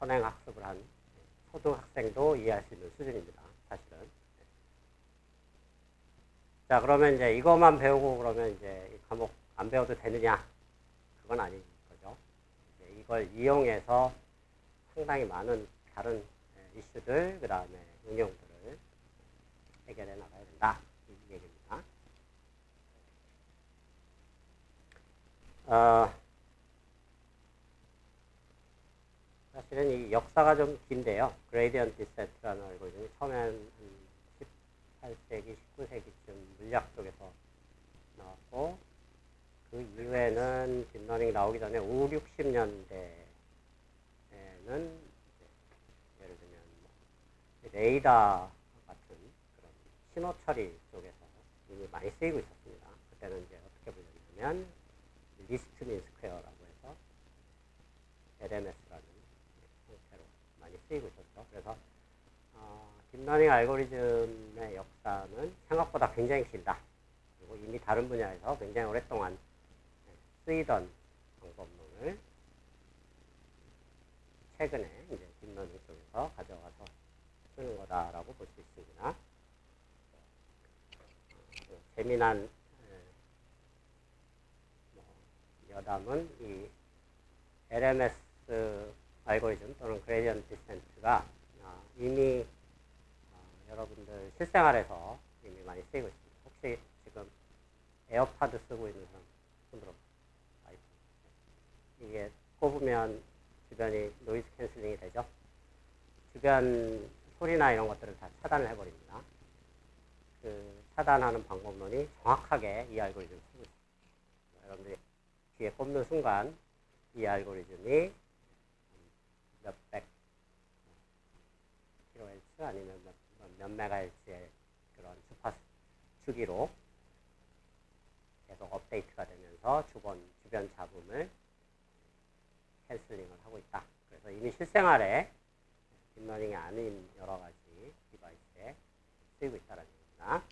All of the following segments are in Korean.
선행 학습을 한 초등학생도 이해할 수 있는 수준입니다. 사실은. 자, 그러면 이제 이것만 배우고 그러면 이제 이 과목 안 배워도 되느냐? 그건 아닌 거죠. 이걸 이용해서 상당히 많은 다른 이슈들, 그 다음에 응용들을 해결해 나가야 된다. 이 얘기입니다. 사실은 이 역사가 좀 긴데요. 그레이디언트 디센트라는 알고리즘이 처음엔 18세기, 19세기쯤 물리학 쪽에서 나왔고, 그 이후에는 딥러닝 나오기 전에 5, 60년대에는 예를 들면 레이더 같은 그런 신호 처리 쪽에서 이미 많이 쓰이고 있었습니다. 그때는 이제 어떻게 불렸냐면 리스트 민 스퀘어라고 해서 LMS라는 형태로 많이 쓰이고 있었죠. 그래서 딥러닝 알고리즘의 역사는 생각보다 굉장히 길다. 그리고 이미 다른 분야에서 굉장히 오랫동안 쓰이던 방법론을 최근에 이제 딥러닝 쪽에서 가져와서 쓰는 거다라고 볼 수 있습니다. 재미난 여담은 이 LMS 알고리즘 또는 그레디언트 디센트가 이미 여러분들 실생활에서 이미 많이 쓰이고 있습니다. 혹시 지금 에어팟 쓰고 있는 사람 손들어 봐요. 이게 꼽으면 주변이 노이즈 캔슬링이 되죠. 주변 소리나 이런 것들을 다 차단을 해버립니다. 그 차단하는 방법론이 정확하게 이 알고리즘을 쓰고 있습니다. 여러분들이 귀에 꼽는 순간 이 알고리즘이 몇백 kHz 아니면 몇 메가헤르츠의 그런 주파 주기로 계속 업데이트가 되면서 주변 잡음을 캔슬링을 하고 있다. 그래서 이미 실생활에 딥러닝이 아닌 여러 가지 디바이스에 쓰이고 있다는 얘기입니다.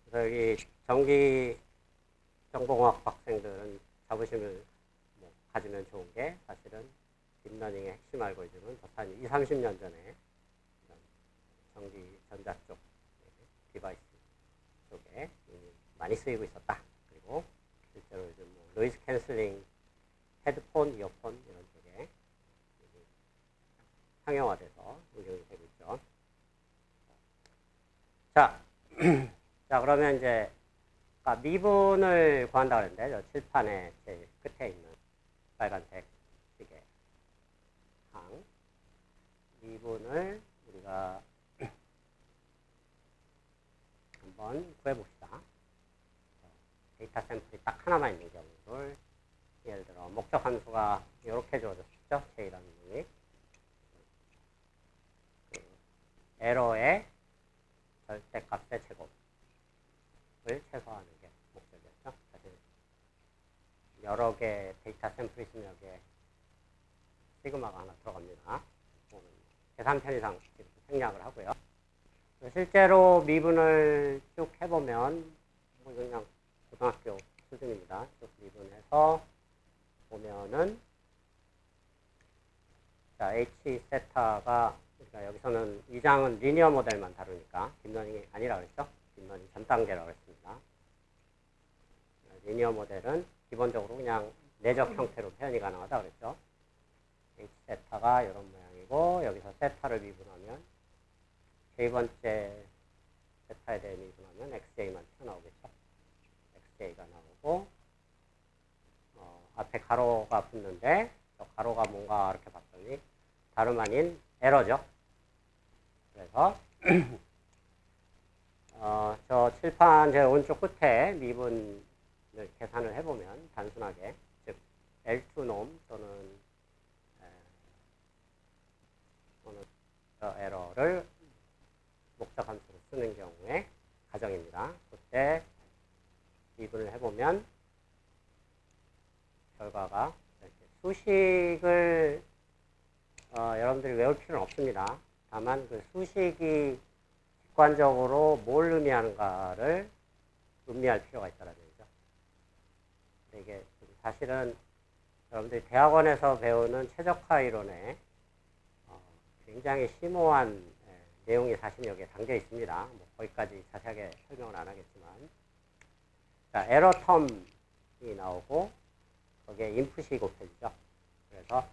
그래서 여기 전기 정보공학 학생들은 자부심을 가지면 좋은 게 사실은 딥러닝의 핵심 알고리즘은 벌써 한 20, 30년 전에 전기 전자 쪽 디바이스 쪽에 많이 쓰이고 있었다. 그리고 실제로 요즘 노이즈 캔슬링, 헤드폰, 이어폰 이런 쪽에 상용화돼서 응용이 되고 있죠. 자, 자 그러면 이제 미분을 구한다 그랬는데 저 칠판의 제일 끝에 있는 빨간색 시계 항 미분을 우리가 한번 구해봅시다. 데이터 샘플이 딱 하나만 있는 경우를 예를 들어 목적 함수가 이렇게 주어졌죠. J라는 놈이 그 에러의 절대값의 제곱을 최소화하는 게 목적이었죠. 사실 여러 개 데이터 샘플이 있으면 여기에 시그마가 하나 들어갑니다. 계산 편의상 이렇게 생략을 하고요. 실제로 미분을 쭉 해보면 그냥 고등학교 수준입니다. 쭉 미분해서 보면은 자 H 세타가 그러니까 여기서는 이 장은 리니어 모델만 다루니까 딥러닝이 아니라 그랬죠. 딥러닝 전 단계라고 했습니다. 리니어 모델은 기본적으로 그냥 내적 형태로 표현이 가능하다 그랬죠. H 세타가 이런 모양이고 여기서 세타를 미분하면 J번째 세타에 대해 미분하면 XJ만 튀어나오겠죠. XJ가 나오고 앞에 가로가 붙는데 저 가로가 뭔가 이렇게 봤더니 다름 아닌 에러죠. 그래서 저 칠판 제 오른쪽 끝에 미분을 계산을 해보면 단순하게 즉 L2놈 또는 저 에러를 목적 함수로 쓰는 경우에 가정입니다. 그때 미분을 해보면 결과가 이렇게 수식을 여러분들이 외울 필요는 없습니다. 다만 그 수식이 직관적으로 뭘 의미하는가를 음미할 필요가 있다는 얘기죠. 이게 사실은 여러분들이 대학원에서 배우는 최적화 이론에 굉장히 심오한 내용이 사실 여기에 담겨 있습니다. 뭐 거기까지 자세하게 설명을 안 하겠지만, 자, 에러 텀이 나오고 거기에 인풋이 곱해지죠. 그래서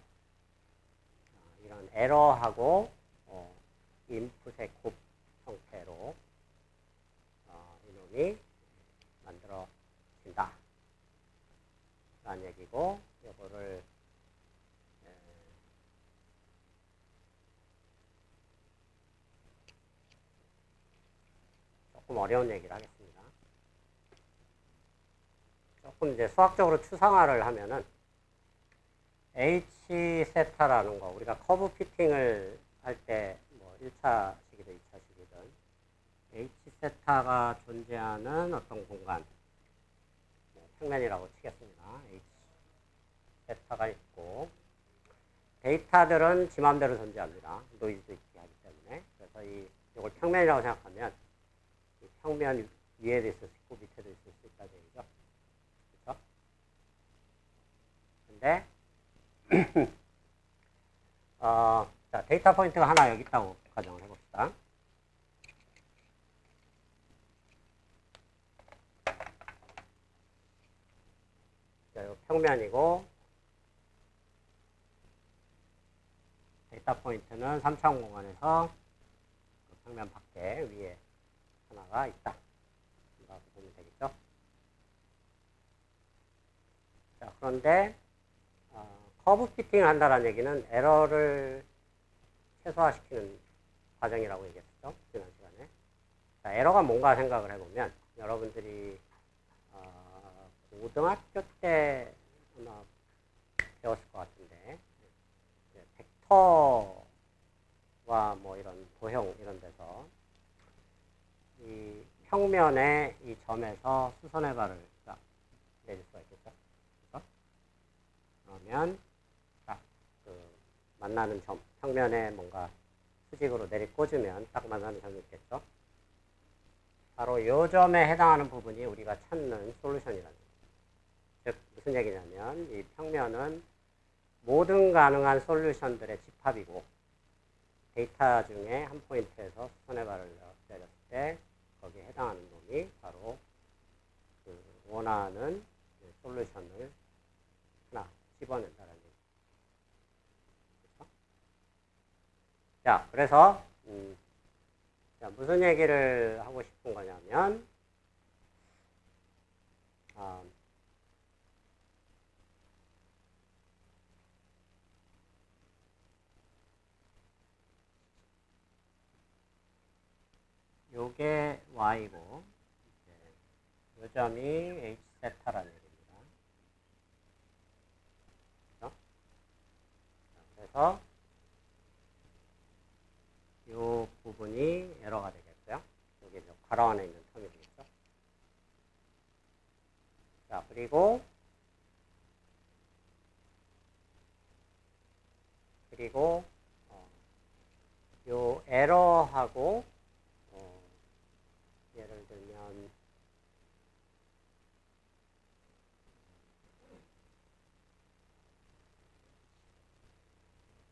이런 에러하고 인풋의 곱 형태로 이놈이 만들어진다 라는 얘기고, 이거를 조금 어려운 얘기를 하겠습니다. 조금 이제 수학적으로 추상화를 하면은 H 세타라는 거, 우리가 커브 피팅을 할 때 뭐 1차식이든 2차식이든 H 세타가 존재하는 어떤 공간, 평면이라고 치겠습니다. H 세타가 있고, 데이터들은 지 맘대로 존재합니다. 노이즈도 있게 하기 때문에. 그래서 이걸 평면이라고 생각하면 이 평면 위에도 있을 수 있고 밑에도 있을 수 있다는 얘기죠. 그렇죠? 근데 자, 데이터 포인트가 하나 여기 있다고 가정을 해봅시다. 자, 이 평면이고, 데이터 포인트는 3차원 공간에서 그 평면 밖에 위에 하나가 있다. 라고 보면 되겠죠. 자, 그런데 커브 피팅을 한다는 얘기는 에러를 최소화시키는 과정이라고 얘기했었죠. 지난 시간에. 자, 에러가 뭔가 생각을 해보면, 여러분들이 고등학교 때 아마 배웠을 것 같은데, 벡터와 뭐 이런 도형 이런 데서 이 평면에 이 점에서 수선의 발을 딱 내릴 수가 있겠죠. 그래서 그러면 딱 그 만나는 점, 평면에 뭔가 수직으로 내리꽂으면 딱 만나는 점이 있겠죠. 바로 이 점에 해당하는 부분이 우리가 찾는 솔루션이라는 거예요. 즉 무슨 얘기냐면 이 평면은 모든 가능한 솔루션들의 집합이고, 데이터 중에 한 포인트에서 수선의 발을 내렸을 때 거기에 해당하는 놈이 바로 그 원하는 솔루션을 하나 집어낸다는 얘기. 그렇죠? 자, 그래서 자, 무슨 얘기를 하고 싶은 거냐면 요게 y고, 요 점이 h 세타라는 얘기입니다. 그렇죠? 그래서 요 부분이 에러가 되겠고요. 여기 괄호 안에 있는 텀이 되겠죠. 자, 그리고 요 에러하고 예를 들면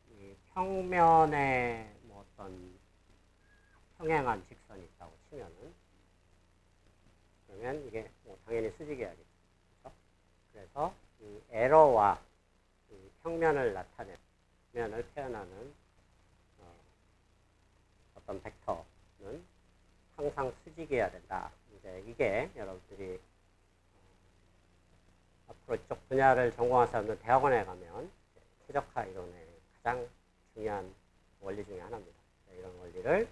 이 평면에 뭐 어떤 평행한 직선이 있다고 치면은, 그러면 이게 뭐 당연히 수직이어야겠죠. 그렇죠? 그래서 이 에러와 이 평면을 나타내는, 평면을 표현하는 어떤 벡터는 항상 수직이어야 된다. 이제 이게 여러분들이 앞으로 이쪽 분야를 전공한 사람들 대학원에 가면 최적화 이론의 가장 중요한 원리 중에 하나입니다. 이런 원리를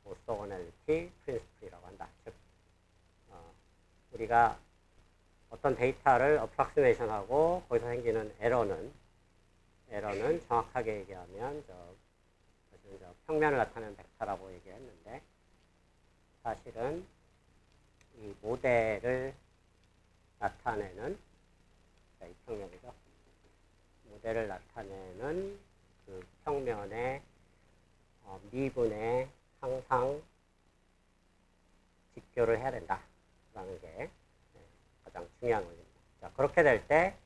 오소거널리티 프린시플이라고 한다. 즉 우리가 어떤 데이터를 어프락시메이션하고 거기서 생기는 에러는 정확하게 얘기하면 저 평면을 나타내는 벡터라고 얘기했는데, 사실은 이 모델을 나타내는, 이 평면이죠. 모델을 나타내는 그 평면의 미분에 항상 직교를 해야 된다라는 게 가장 중요한 원리입니다. 자, 그렇게 될 때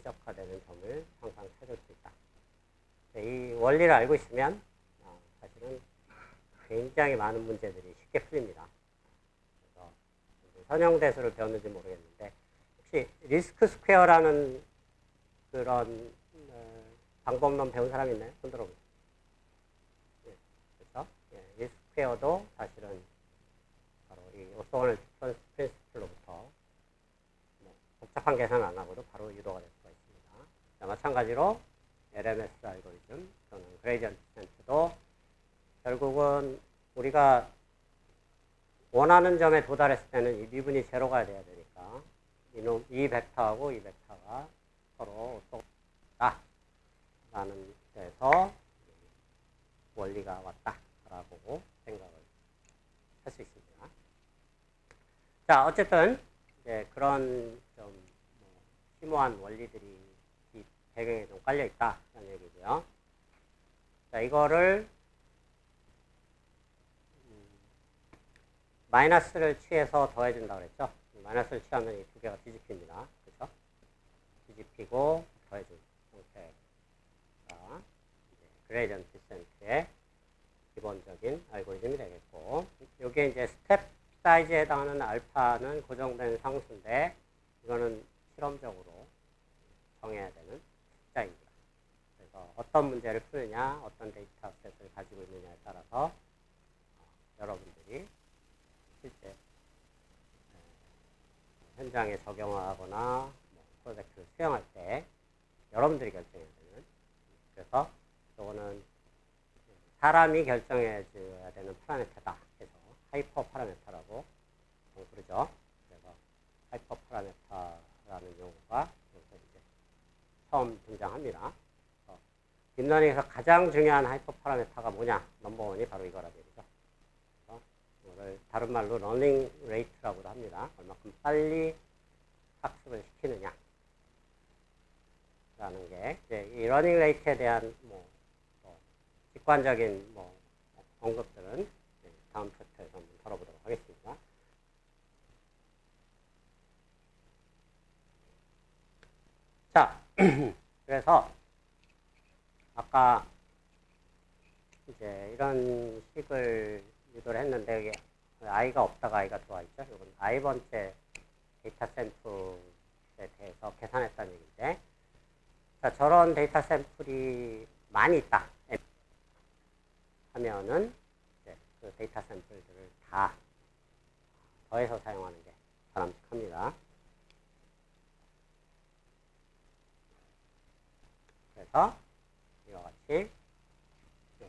최적화되는 점을 항상 찾을 수 있다. 이 원리를 알고 있으면 사실은 굉장히 많은 문제들이 쉽게 풀립니다. 그래서 선형대수를 배웠는지 모르겠는데 혹시 리스크 스퀘어라는 그런 방법론 배운 사람 있나요? 손 들어보세요. 예, 그렇죠? 예, 리스크 스퀘어도 사실은 바로 이 오소원을 디퍼런스 프린시플로부터 복잡한 계산 안 하고도 바로 유도가 될 수가 있습니다. 자, 마찬가지로 LMS 알고리즘 또는 그레이디언트 디센트도 결국은 우리가 원하는 점에 도달했을 때는 이 미분이 제로가 돼야 되니까 이 벡터하고 이 벡터가 서로 똑같다라는 데서 원리가 왔다라고 생각을 할 수 있습니다. 자, 어쨌든 이제 그런 좀 심오한 원리들이 이 배경에 좀 깔려 있다라는 얘기고요. 자, 이거를 마이너스를 취해서 더해준다고 그랬죠. 마이너스를 취하면 이 두 개가 뒤집힙니다. 그렇죠? 뒤집히고 더해준 형태가 그레이디언트 디센트의 기본적인 알고리즘이 되겠고, 이게 이제 스텝 사이즈에 해당하는 알파는 고정된 상수인데 이거는 실험적으로 정해야 되는 숫자입니다. 그래서 어떤 문제를 푸느냐, 어떤 데이터셋을 가지고 있느냐에 따라서 여러분들이 실제 현장에 적용하거나 프로젝트를 수행할 때 여러분들이 결정해야 되는, 그래서 이거는 사람이 결정해줘야 되는 파라미터다 해서 하이퍼 파라미터라고 부르죠. 그래서 하이퍼 파라미터라는 용어가 여기서 이제 처음 등장합니다. 딥러닝에서 가장 중요한 하이퍼 파라미터가 뭐냐? 넘버원이 바로 이거라 얘기죠. 이거를 다른 말로 러닝 레이트라고도 합니다. 얼마큼 빨리 학습을 시키느냐 라는 게 이제 이 러닝 레이트에 대한 직관적인 언급들은 다음 챕터에서 한번 다뤄보도록 하겠습니다. 자, 그래서 아까 이제 이런 식을 유도를 했는데 이게 i가 없다가 i가 들어와 있죠. 이건 i번째 데이터 샘플에 대해서 계산했다는 얘기인데, 자, 저런 데이터 샘플이 많이 있다 하면은 이제 그 데이터 샘플들을 다 더해서 사용하는 게 바람직합니다. 그래서 이와 같이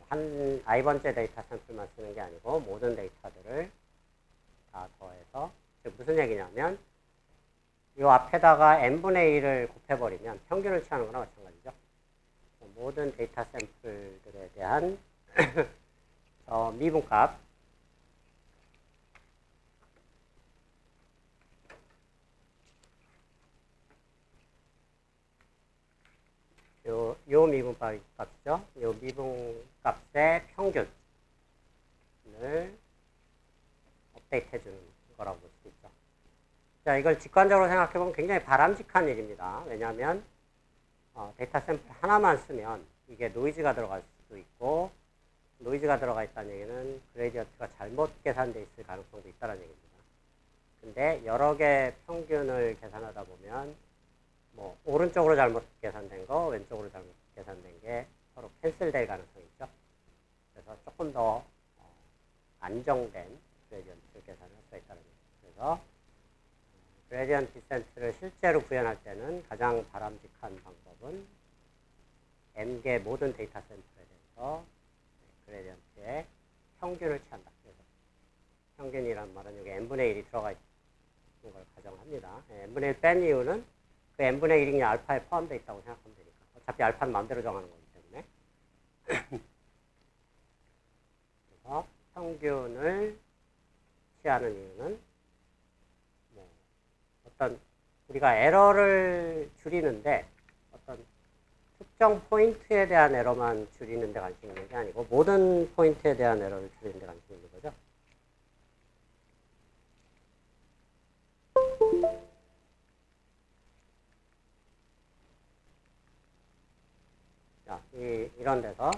한 i번째 데이터 샘플만 쓰는 게 아니고 모든 데이터들을 다 더해서, 즉 무슨 얘기냐면 이 앞에다가 n분의 1을 곱해버리면 평균을 취하는 거나 마찬가지죠. 모든 데이터 샘플들에 대한 미분값, 요 미분값이죠. 요 미분값의 평균을 업데이트 해주는 거라고 볼 수 있죠. 자, 이걸 직관적으로 생각해보면 굉장히 바람직한 일입니다. 왜냐하면 데이터 샘플 하나만 쓰면 이게 노이즈가 들어갈 수도 있고, 노이즈가 들어가 있다는 얘기는 그레디언트가 잘못 계산되어 있을 가능성도 있다는 얘기입니다. 근데 여러 개 평균을 계산하다 보면 오른쪽으로 잘못 계산된 거, 왼쪽으로 잘못 계산된 게 서로 캔슬될 가능성이 있죠. 그래서 조금 더 안정된 그레디언트 계산을 할 수가 있다는 얘기죠. 그래서 그레디언트 디센트를 실제로 구현할 때는 가장 바람직한 방법은 n개 모든 데이터 샘플에 대해서 그레디언트의 평균을 취한다. 그래서 평균이란 말은 여기 n분의 1이 들어가 있는 걸 가정합니다. n분의 1 뺀 이유는 그 n분의 1이 그냥 알파에 포함되어 있다고 생각하면 되니까. 어차피 알파는 마음대로 정하는 거기 때문에. 그래서 평균을 취하는 이유는 어떤 우리가 에러를 줄이는데 어떤 특정 포인트에 대한 에러만 줄이는 데 관심이 있는 게 아니고 모든 포인트에 대한 에러를 줄이는 데 관심이 있는 거죠. 이런 데서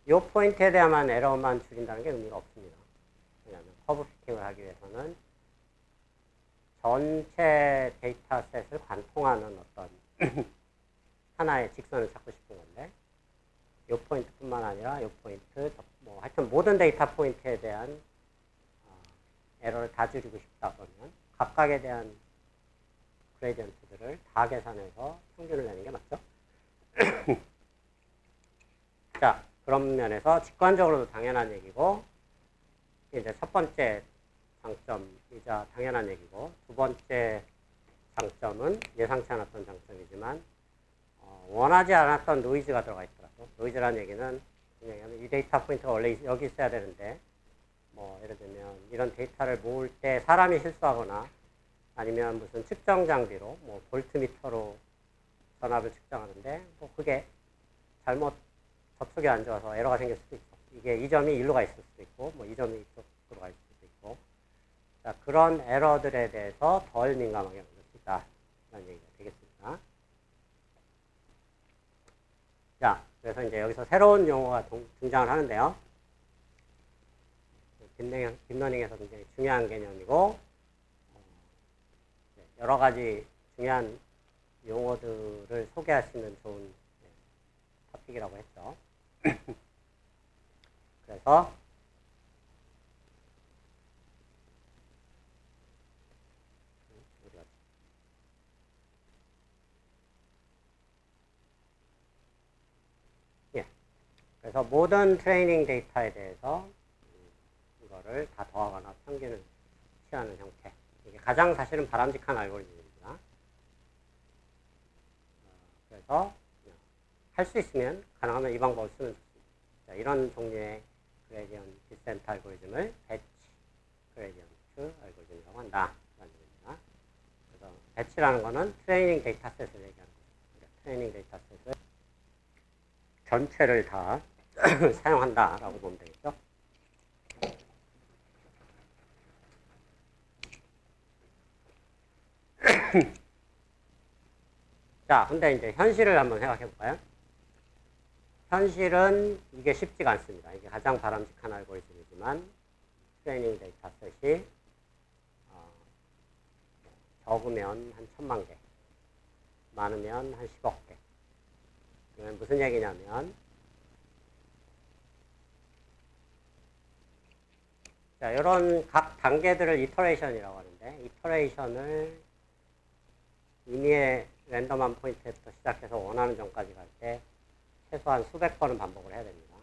이 포인트에 대한 에러만 줄인다는 게 의미가 없습니다. 왜냐하면 커브 피팅을 하기 위해서는 전체 데이터셋을 관통하는 어떤 하나의 직선을 찾고 싶은 건데 이 포인트뿐만 아니라 이 포인트, 뭐 하여튼 모든 데이터 포인트에 대한 에러를 다 줄이고 싶다 그러면 각각에 대한 그레디언트들을 다 계산해서 평균을 내는 게 맞죠? 자, 그런 면에서 직관적으로도 당연한 얘기고 이제 첫 번째 장점이자 당연한 얘기고 두 번째 장점은 예상치 않았던 장점이지만 원하지 않았던 노이즈가 들어가 있더라도 노이즈라는 얘기는 그냥 이 데이터 포인트가 원래 여기 있어야 되는데 뭐 예를 들면 이런 데이터를 모을 때 사람이 실수하거나 아니면 무슨 측정 장비로 뭐 볼트미터로 전압을 측정하는데 뭐 그게 잘못 접속이 안 좋아서 에러가 생길 수도 있고 이게 이 점이 일로 가 있을 수도 있고 뭐 이 점이 이쪽으로 가 있을 수도 있고 자, 그런 에러들에 대해서 덜 민감하게 만들 수 있다라는 얘기가 되겠습니다. 자, 그래서 이제 여기서 새로운 용어가 등장을 하는데요. 딥러닝에서 굉장히 중요한 개념이고 여러 가지 중요한 용어들을 소개할 수 있는 좋은 토픽이라고 했죠. 그래서 그래서 모든 트레이닝 데이터에 대해서 이거를 다 더하거나 평균을 취하는 형태. 이게 가장 사실은 바람직한 알고리즘입니다. 그래서 할 수 있으면 가능하면 이 방법을 쓰면 좋습니다. 자, 이런 종류의 그레디언트 디센트 알고리즘을 배치 그레디언트 알고리즘이라고 한다. 그래서 배치라는 거는 트레이닝 데이터셋을 얘기하는 거죠. 트레이닝 데이터셋을 전체를 다 사용한다라고 보면 되겠죠. 자, 근데 이제 현실을 한번 생각해 볼까요? 현실은 이게 쉽지가 않습니다. 이게 가장 바람직한 알고리즘이지만 트레이닝 데이터셋이 적으면 한 1000만 개, 많으면 한 10억 개. 그러면 무슨 얘기냐면 자, 이런 각 단계들을 이터레이션이라고 하는데 이터레이션을 임의의 랜덤한 포인트부터 시작해서 원하는 점까지 갈 때 최소한 수백 번은 반복을 해야 됩니다.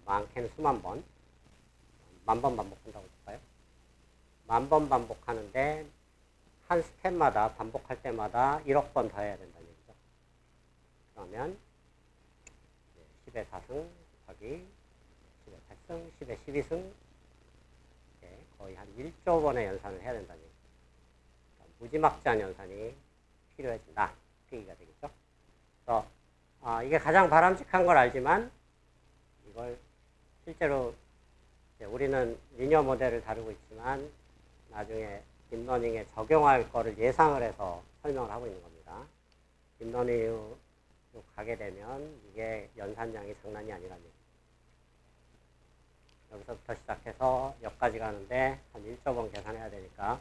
많게는 수만 번. 10,000번 반복한다고 볼까요? 10,000번 반복하는데 한 스텝마다 반복할 때마다 1억 번 더 해야 된다는 얘기죠. 그러면 10의 4승 곱하기 10의 8승, 10의 12승 거의 한 1조 번의 연산을 해야 된다는 얘기죠. 그러니까 무지막지한 연산이 필요해진다. 그 얘기가 되겠죠. 그래서 이게 가장 바람직한 걸 알지만 이걸 실제로 우리는 리니어 모델을 다루고 있지만 나중에 딥러닝에 적용할 거를 예상을 해서 설명을 하고 있는 겁니다. 딥러닝으로 가게 되면 이게 연산량이 장난이 아니라는 얘기죠. 여기서부터 시작해서 여기까지 가는데 한 1조 번 계산해야 되니까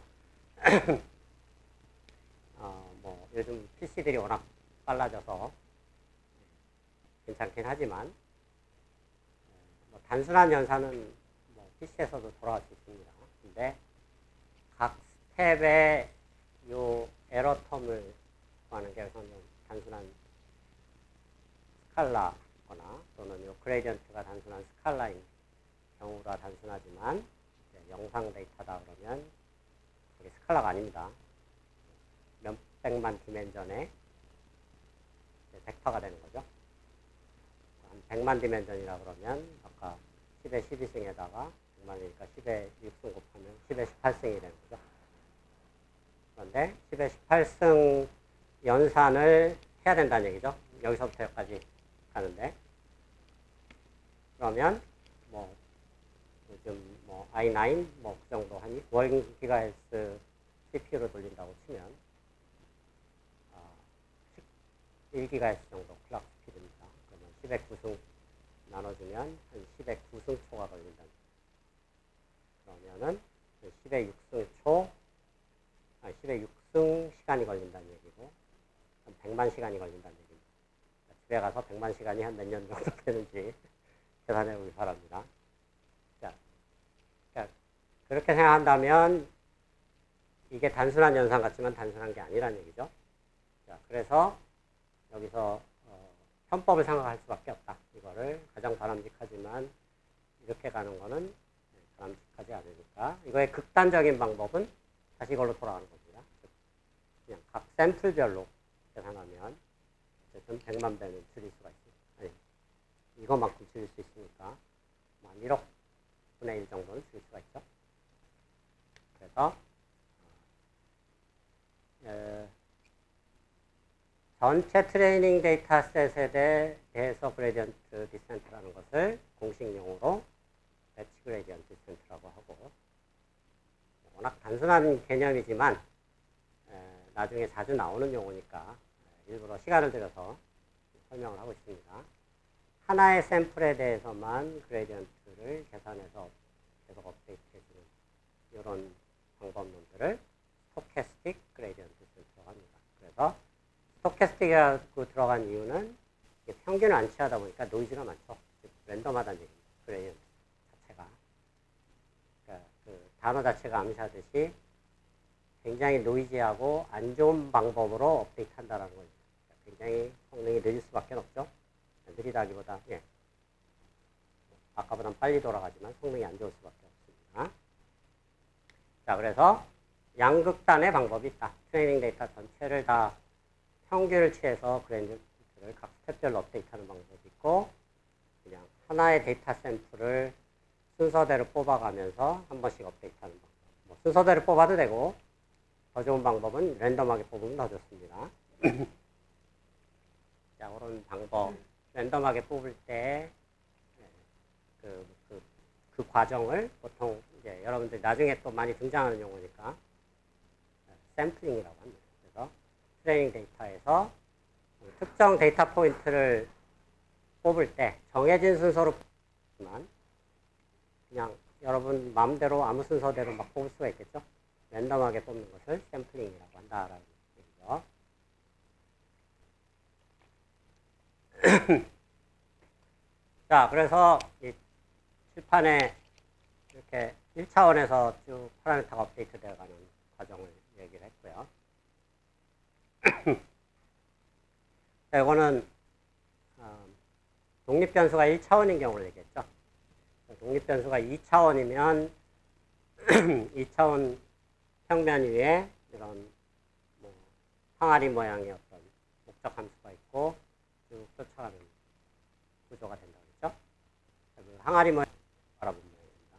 뭐 요즘 PC들이 워낙 빨라져서 괜찮긴 하지만 뭐 단순한 연산은 뭐 PC에서도 돌아갈 수 있습니다. 근데 각 스텝의 요 에러 텀을 구하는 게 단순한 스칼라거나 또는 요 그레디언트가 단순한 스칼라인 경우가 단순하지만 영상 데이터다 그러면 그게 스칼라가 아닙니다. 몇백만 디멘전의 벡터가 되는 거죠. 한 100만 디멘전이라 그러면 아까 10의 12승에다가 100만이니까 10의 6승 곱하면 10의 18승이 되는 거죠. 그런데 10의 18승 연산을 해야 된다는 얘기죠. 여기서부터 여기까지 가는데 그러면 뭐 요즘 뭐 i9 뭐 그 정도 한 1GHz CPU로 돌린다고 치면 1GHz 정도 클락 스피드입니다. 10의 9승 나눠주면 한 10의 9승 초가 걸린다. 그러면은 10의 6승 초, 10의 6승 시간이 걸린다는 얘기고, 한 100만 시간이 걸린다는 얘기입니다. 집에 가서 100만 시간이 한 몇 년 정도 되는지 계산해 보기 바랍니다. 자, 그러니까 그렇게 생각한다면 이게 단순한 연산 같지만 단순한 게 아니라는 얘기죠. 자, 그래서 여기서 편법을 생각할 수밖에 없다. 이거를 가장 바람직하지만 이렇게 가는 거는 바람직하지 않으니까 이거의 극단적인 방법은 다시 이걸로 돌아가는 겁니다. 그냥 각 샘플별로 계산하면 어쨌든 100만 배는 줄일 수가 있습니다. 아니, 이것만큼 줄일 수 있으니까 한 1억 분의 1 정도는 줄일 수가 있죠. 그래서 전체 트레이닝 데이터셋에 대해서 그레디언트 디센트라는 것을 공식 용어로 배치 그레디언트 디센트라고 하고, 워낙 단순한 개념이지만 나중에 자주 나오는 용어니까 일부러 시간을 들여서 설명을 하고 있습니다. 하나의 샘플에 대해서만 그레디언트를 계산해서 계속 업데이트해주는 이런 방법론들을 스토캐스틱 그레디언트 디센트라고 합니다. 그래서 스토캐스틱이라고 들어간 이유는 평균을 안 취하다 보니까 노이즈가 많죠. 랜덤하다는 얘기입니다. 그레디언트 자체가. 그러니까 그 단어 자체가 암시하듯이 굉장히 노이즈하고 안 좋은 방법으로 업데이트 한다는 거죠. 굉장히 성능이 느릴 수밖에 없죠. 느리다기보다, 아까보다 빨리 돌아가지만 성능이 안 좋을 수밖에 없습니다. 자, 그래서 양극단의 방법이 있다. 트레이닝 데이터 전체를 다 평균을 취해서 그레디언트를 각 스텝별로 업데이트하는 방법이 있고, 그냥 하나의 데이터 샘플을 순서대로 뽑아가면서 한 번씩 업데이트하는 방법. 뭐 순서대로 뽑아도 되고, 더 좋은 방법은 랜덤하게 뽑으면 더 좋습니다. 자, 그런 방법. 랜덤하게 뽑을 때, 그 과정을 보통 이제 여러분들 나중에 또 많이 등장하는 용어니까, 샘플링이라고 합니다. 그래서 트레이닝 데이터에서 특정 데이터 포인트를 뽑을 때 정해진 순서로 뽑지만 그냥 여러분 마음대로 아무 순서대로 막 뽑을 수가 있겠죠. 랜덤하게 뽑는 것을 샘플링이라고 한다라는 얘기죠. 자, 그래서 이 칠판에 이렇게 1차원에서 쭉 파라미터가 업데이트 되어가는 과정을 얘기를 했고요. 자, 이거는 독립변수가 1차원인 경우를 얘기했죠. 독립변수가 2차원이면 2차원 평면 위에 이런 뭐 항아리 모양의 어떤 목적 함수가 있고 쭉 쫓아가는 구조가 된다고 했죠. 그 항아리 모양 바라본 모양입니다.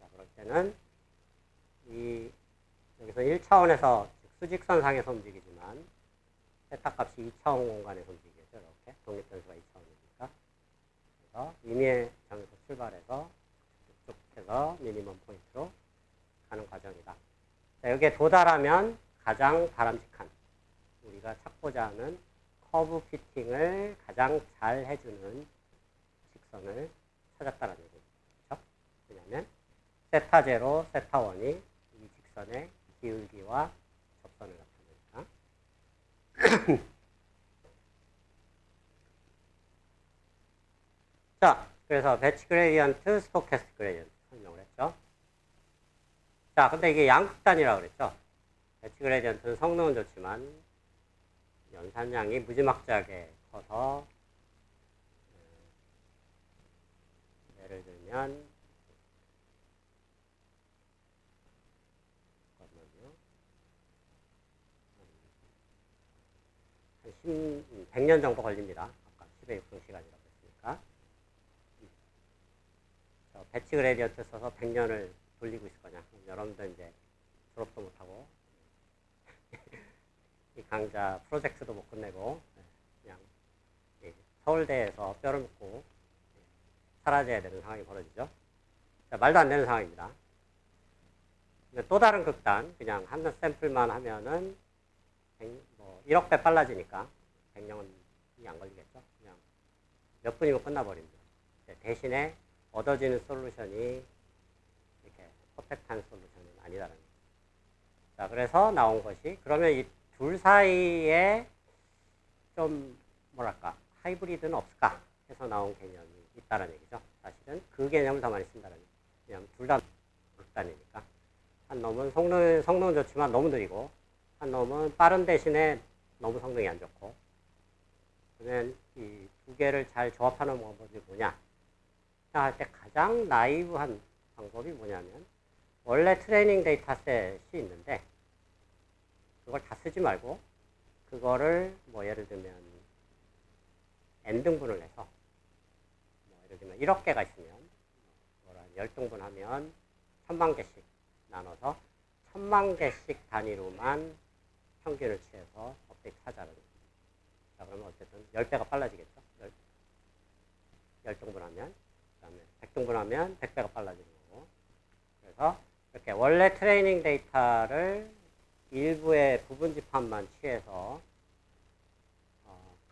자, 그럴 때는 여기서 1차원에서 수직선상에서 움직이지만 세타 값이 2차원 공간에서 움직이겠죠. 이렇게 독립변수가 2차원이니까. 그래서 미미의 점에서 출발해서 쭉 해서 미니멈 포인트로 가는 과정이다. 자, 여기에 도달하면 가장 바람직한, 우리가 찾고자 하는 커브 피팅을 가장 잘 해주는 직선을 찾았다는 얘기죠. 그렇죠? 왜냐하면 세타 제로, 세타 원이 이 직선의 기울기와 접선을 나타내니까. 자, 그래서 배치 그레디언트, 스토캐스틱 그레디언트 설명을 했죠. 자, 근데 이게 양극단이라고 그랬죠. 배치 그레디언트는 성능은 좋지만 연산량이 무지막지하게 커서 예를 들면 한 100년 정도 걸립니다. 아까 10의 6승 시간이라고 했으니까. 배치 그레디언트 써서 100년을 돌리고 있을 거냐. 여러분들 이제 졸업도 못하고 이 강좌 프로젝트도 못 끝내고 그냥 서울대에서 뼈를 묻고 사라져야 되는 상황이 벌어지죠. 자, 말도 안 되는 상황입니다. 또 다른 극단, 그냥 한 샘플만 하면은 100, 1억 배 빨라지니까 100년이 안 걸리겠죠. 그냥 몇 분이면 끝나버립니다. 대신에 얻어지는 솔루션이 이렇게 퍼펙트한 솔루션은 아니다라는 거죠. 자, 그래서 나온 것이, 그러면 이 둘 사이에 좀 뭐랄까 하이브리드는 없을까 해서 나온 개념이 있다는 얘기죠. 사실은 그 개념을 더 많이 쓴다는 얘기죠. 왜냐하면 둘 다 극단이니까. 한 놈은 성능은 좋지만 너무 느리고, 한 놈은 빠른 대신에 너무 성능이 안 좋고. 그러면 이 두 개를 잘 조합하는 방법이 뭐냐 생각할 때 가장 나이브한 방법이 뭐냐면, 원래 트레이닝 데이터셋이 있는데 그걸 다 쓰지 말고 그거를 뭐 예를 들면 n등분을 해서, 뭐 예를 들면 1억 개가 있으면 그걸 한 10등분 하면 1000만 개씩 나눠서 1000만 개씩 단위로만 평균을 취해서 업데이트 하자는 거죠. 자, 그러면 어쨌든 10배가 빨라지겠죠. 10등분 하면. 그 다음에 100등분 하면 100배가 빨라지는 거고. 그래서 이렇게 원래 트레이닝 데이터를 일부의 부분 집합만 취해서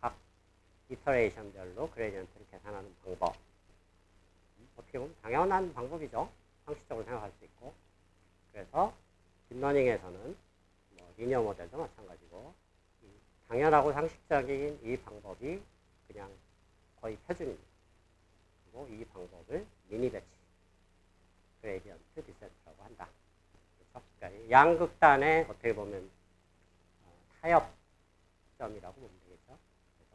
각 이터레이션별로 그레디언트를 계산하는 방법. 어떻게 보면 당연한 방법이죠. 상식적으로 생각할 수 있고. 그래서 딥러닝에서는 뭐 리니어 모델도 마찬가지고, 당연하고 상식적인 이 방법이 그냥 거의 표준입니다. 그리고 이 방법을 미니 배치 그레디언트 디센트라고 한다. 그렇죠? 그러니까 양극단의 어떻게 보면 타협점이라고 보면 되겠죠. 그래서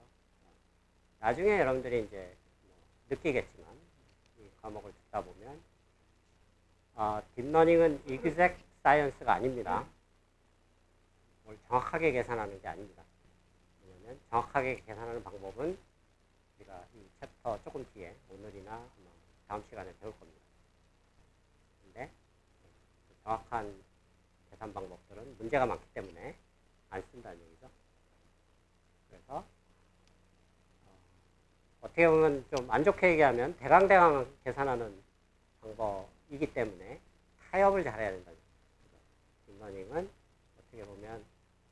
나중에 여러분들이 이제 느끼겠지만 이 과목을 듣다 보면 딥러닝은 이그젝 사이언스가 아닙니다. 뭘 정확하게 계산하는 게 아닙니다. 왜냐하면 정확하게 계산하는 방법은 우리가 이 챕터 조금 뒤에 오늘이나 다음 시간에 배울 겁니다. 근데 정확한 계산 방법들은 문제가 많기 때문에 안 쓴다는 얘기죠. 그래서 어떻게 보면 좀 안 좋게 얘기하면 대강대강 계산하는 방법이기 때문에 타협을 잘해야 된다는 얘기죠. 딥러닝은 어떻게 보면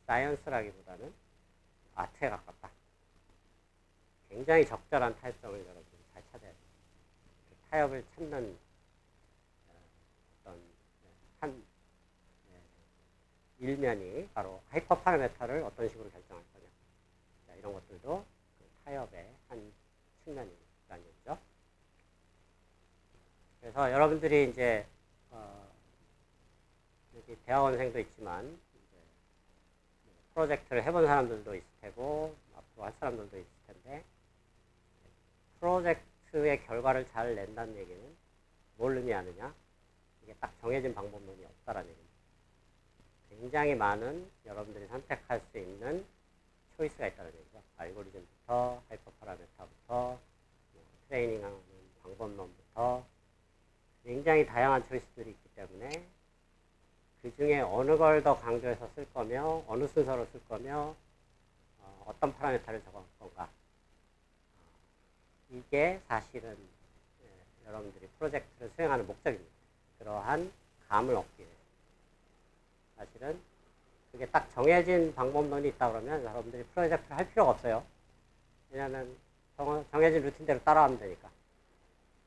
사이언스라기보다는 아트에 가깝다. 굉장히 적절한 타협점을 여러분들이 잘 찾아야 돼요. 그 타협을 찾는 어떤 한 일면이 바로 하이퍼 파라미터를 어떤 식으로 결정할 거냐. 자, 이런 것들도 그 타협의 한 측면이라는 얘기죠. 그래서 여러분들이 이제 여기 대학원생도 있지만 이제 프로젝트를 해본 사람들도 있을 테고 앞으로 할 사람들도 있을 텐데, 프로젝트의 결과를 잘 낸다는 얘기는 뭘 의미하느냐? 이게 딱 정해진 방법론이 없다라는 얘기입니다. 굉장히 많은 여러분들이 선택할 수 있는 초이스가 있다는 얘기죠. 알고리즘부터 하이퍼 파라미터부터 트레이닝하는 방법론부터 굉장히 다양한 초이스들이 있기 때문에 그 중에 어느 걸 더 강조해서 쓸 거며 어느 순서로 쓸 거며 어떤 파라미터를 적을 건가, 이게 사실은 여러분들이 프로젝트를 수행하는 목적입니다. 그러한 감을 얻기 위해서. 사실은 그게 딱 정해진 방법론이 있다 그러면 여러분들이 프로젝트를 할 필요가 없어요. 왜냐하면 정해진 루틴대로 따라하면 되니까.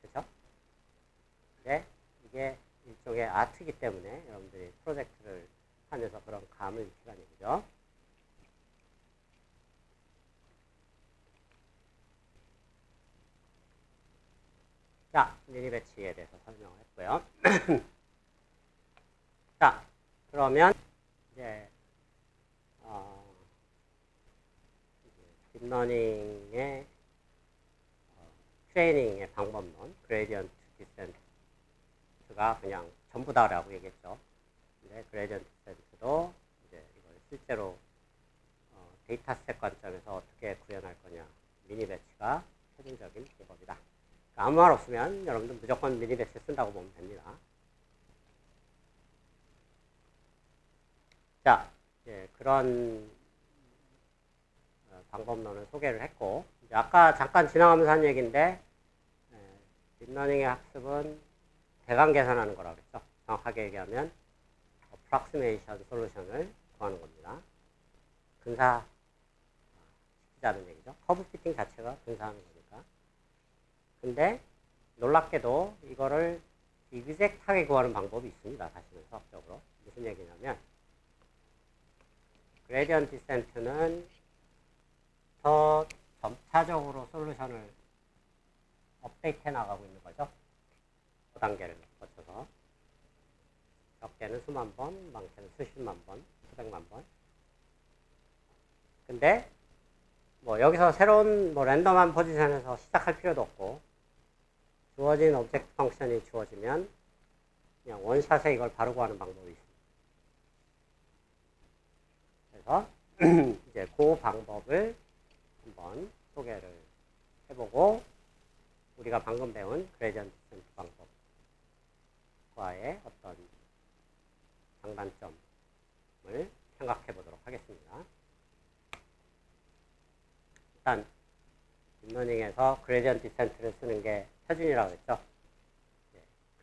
그렇죠? 근데 이게 일종의 아트이기 때문에 여러분들이 프로젝트를 하면서 그런 감을 익히라는 얘기죠. 자, 미니 배치에 대해서 설명을 했고요. 자, 그러면 이제 딥러닝의 트레이닝의 방법론, 그레디언트 디센트가 그냥 전부 다라고 얘기했죠. 근데 그레디언트 디센트도 이제 이걸 실제로 데이터셋 관점에서 어떻게 구현할 거냐, 미니 배치가 표준적인 기법이다. 그러니까 아무 말 없으면 여러분들 무조건 미니 배치 쓴다고 보면 됩니다. 자, 이제 그런 방법론을 소개를 했고, 이제 아까 잠깐 지나가면서 한 얘기인데, 딥러닝의 학습은 대강 계산하는 거라고 그랬죠. 정확하게 얘기하면 approximation 솔루션을 구하는 겁니다. 근사시키자는 얘기죠. 커브 피팅 자체가 근사하는 거니까. 근데 놀랍게도 이거를 이그젝트하게 구하는 방법이 있습니다. 사실은 수학적으로. 무슨 얘기냐면 그레디언트 디센트는 더 점차적으로 솔루션을 업데이트해 나가고 있는 거죠. 5단계를 거쳐서. 적게는 수만 번, 많게는 수십만 번, 수백만 번. 근데 뭐 여기서 새로운 뭐 랜덤한 포지션에서 시작할 필요도 없고 주어진 오브젝트 펑션이 주어지면 그냥 원샷에 이걸 바로 구하는 방법이 있습니다. 그래서 이제 그 방법을 한번 소개를 해보고 우리가 방금 배운 그레디언트 디센트 방법과의 어떤 장단점을 생각해 보도록 하겠습니다. 일단 딥러닝에서 그레디언트 디센트를 쓰는 게 표준이라고 했죠.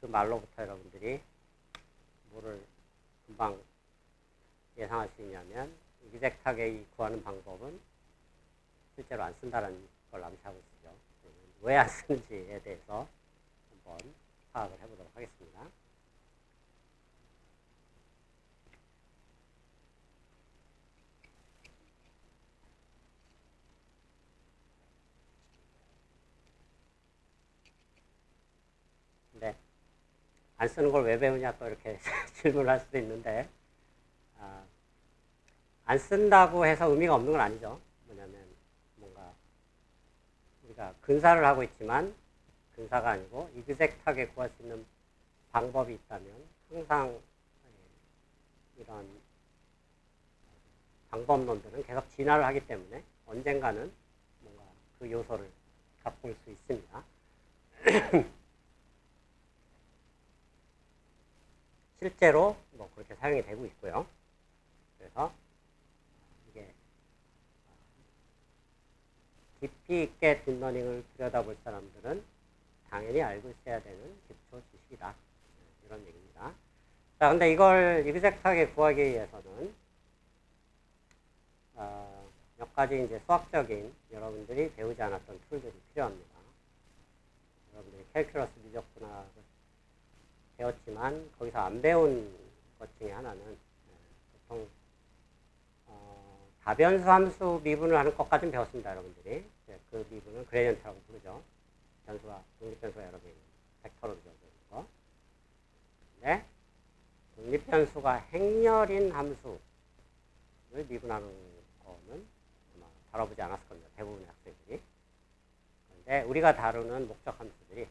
그 말로부터 여러분들이 뭐를 금방 예상할 수 있냐면 이그젝트하게 구하는 방법은 실제로 안 쓴다는 걸 암시하고 있죠. 왜 안 쓰는지에 대해서 한번 파악을 해보도록 하겠습니다. 근데 안 쓰는 걸 왜 배우냐 또 이렇게 질문을 할 수도 있는데 안 쓴다고 해서 의미가 없는 건 아니죠. 뭐냐면 뭔가 우리가 근사를 하고 있지만 근사가 아니고 이그젝트하게 구할 수 있는 방법이 있다면 항상 이런 방법론들은 계속 진화를 하기 때문에 언젠가는 뭔가 그 요소를 갖고 수 있습니다. 실제로 뭐 그렇게 사용이 되고 있고요. 그래서 이게 깊이 있게 딥러닝을 들여다볼 사람들은 당연히 알고 있어야 되는 기초 지식이다. 이런 얘기입니다. 자, 근데 이걸 이그젝트하게 구하기 위해서는 몇 가지 이제 수학적인 여러분들이 배우지 않았던 툴들이 필요합니다. 여러분들이 캘큘러스 미적분학을 배웠지만 거기서 안 배운 것 중에 하나는 보통 다변수 함수 미분을 하는 것까지는 배웠습니다. 여러분들이 그 미분은 그레디언트라고 부르죠. 변수와 독립변수가 여러 개 있는 벡터로 주어져 있는 거. 근데 독립변수가 행렬인 함수를 미분하는 거는 아마 다뤄보지 않았을 겁니다. 대부분의 학생들이. 그런데 우리가 다루는 목적 함수들이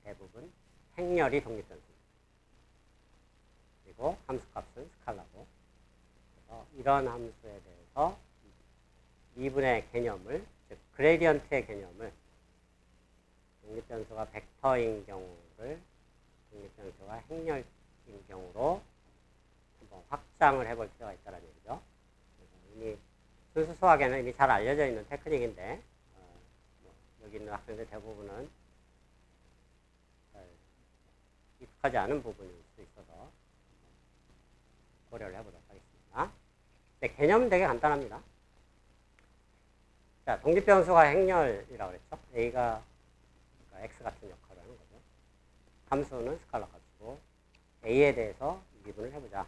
대부분 행렬이 독립변수입니다. 그리고 함수값은 스칼라고. 이런 함수에 대해서 미분의 개념을, 즉 그레디언트의 개념을 독립변수가 벡터인 경우를 독립변수가 행렬인 경우로 한번 확장을 해볼 필요가 있다는 얘기죠. 이미 순수 수학에는 이미 잘 알려져 있는 테크닉인데 여기 있는 학생들 대부분은 익숙하지 않은 부분일 수 있어서 고려를 해보도록 하겠습니다. 네, 개념은 되게 간단합니다. 자, 독립변수가 행렬이라고 그랬죠. A가 그러니까 X 같은 역할을 하는 거죠. 함수는 스칼라 값이고 A에 대해서 미분을 해보자.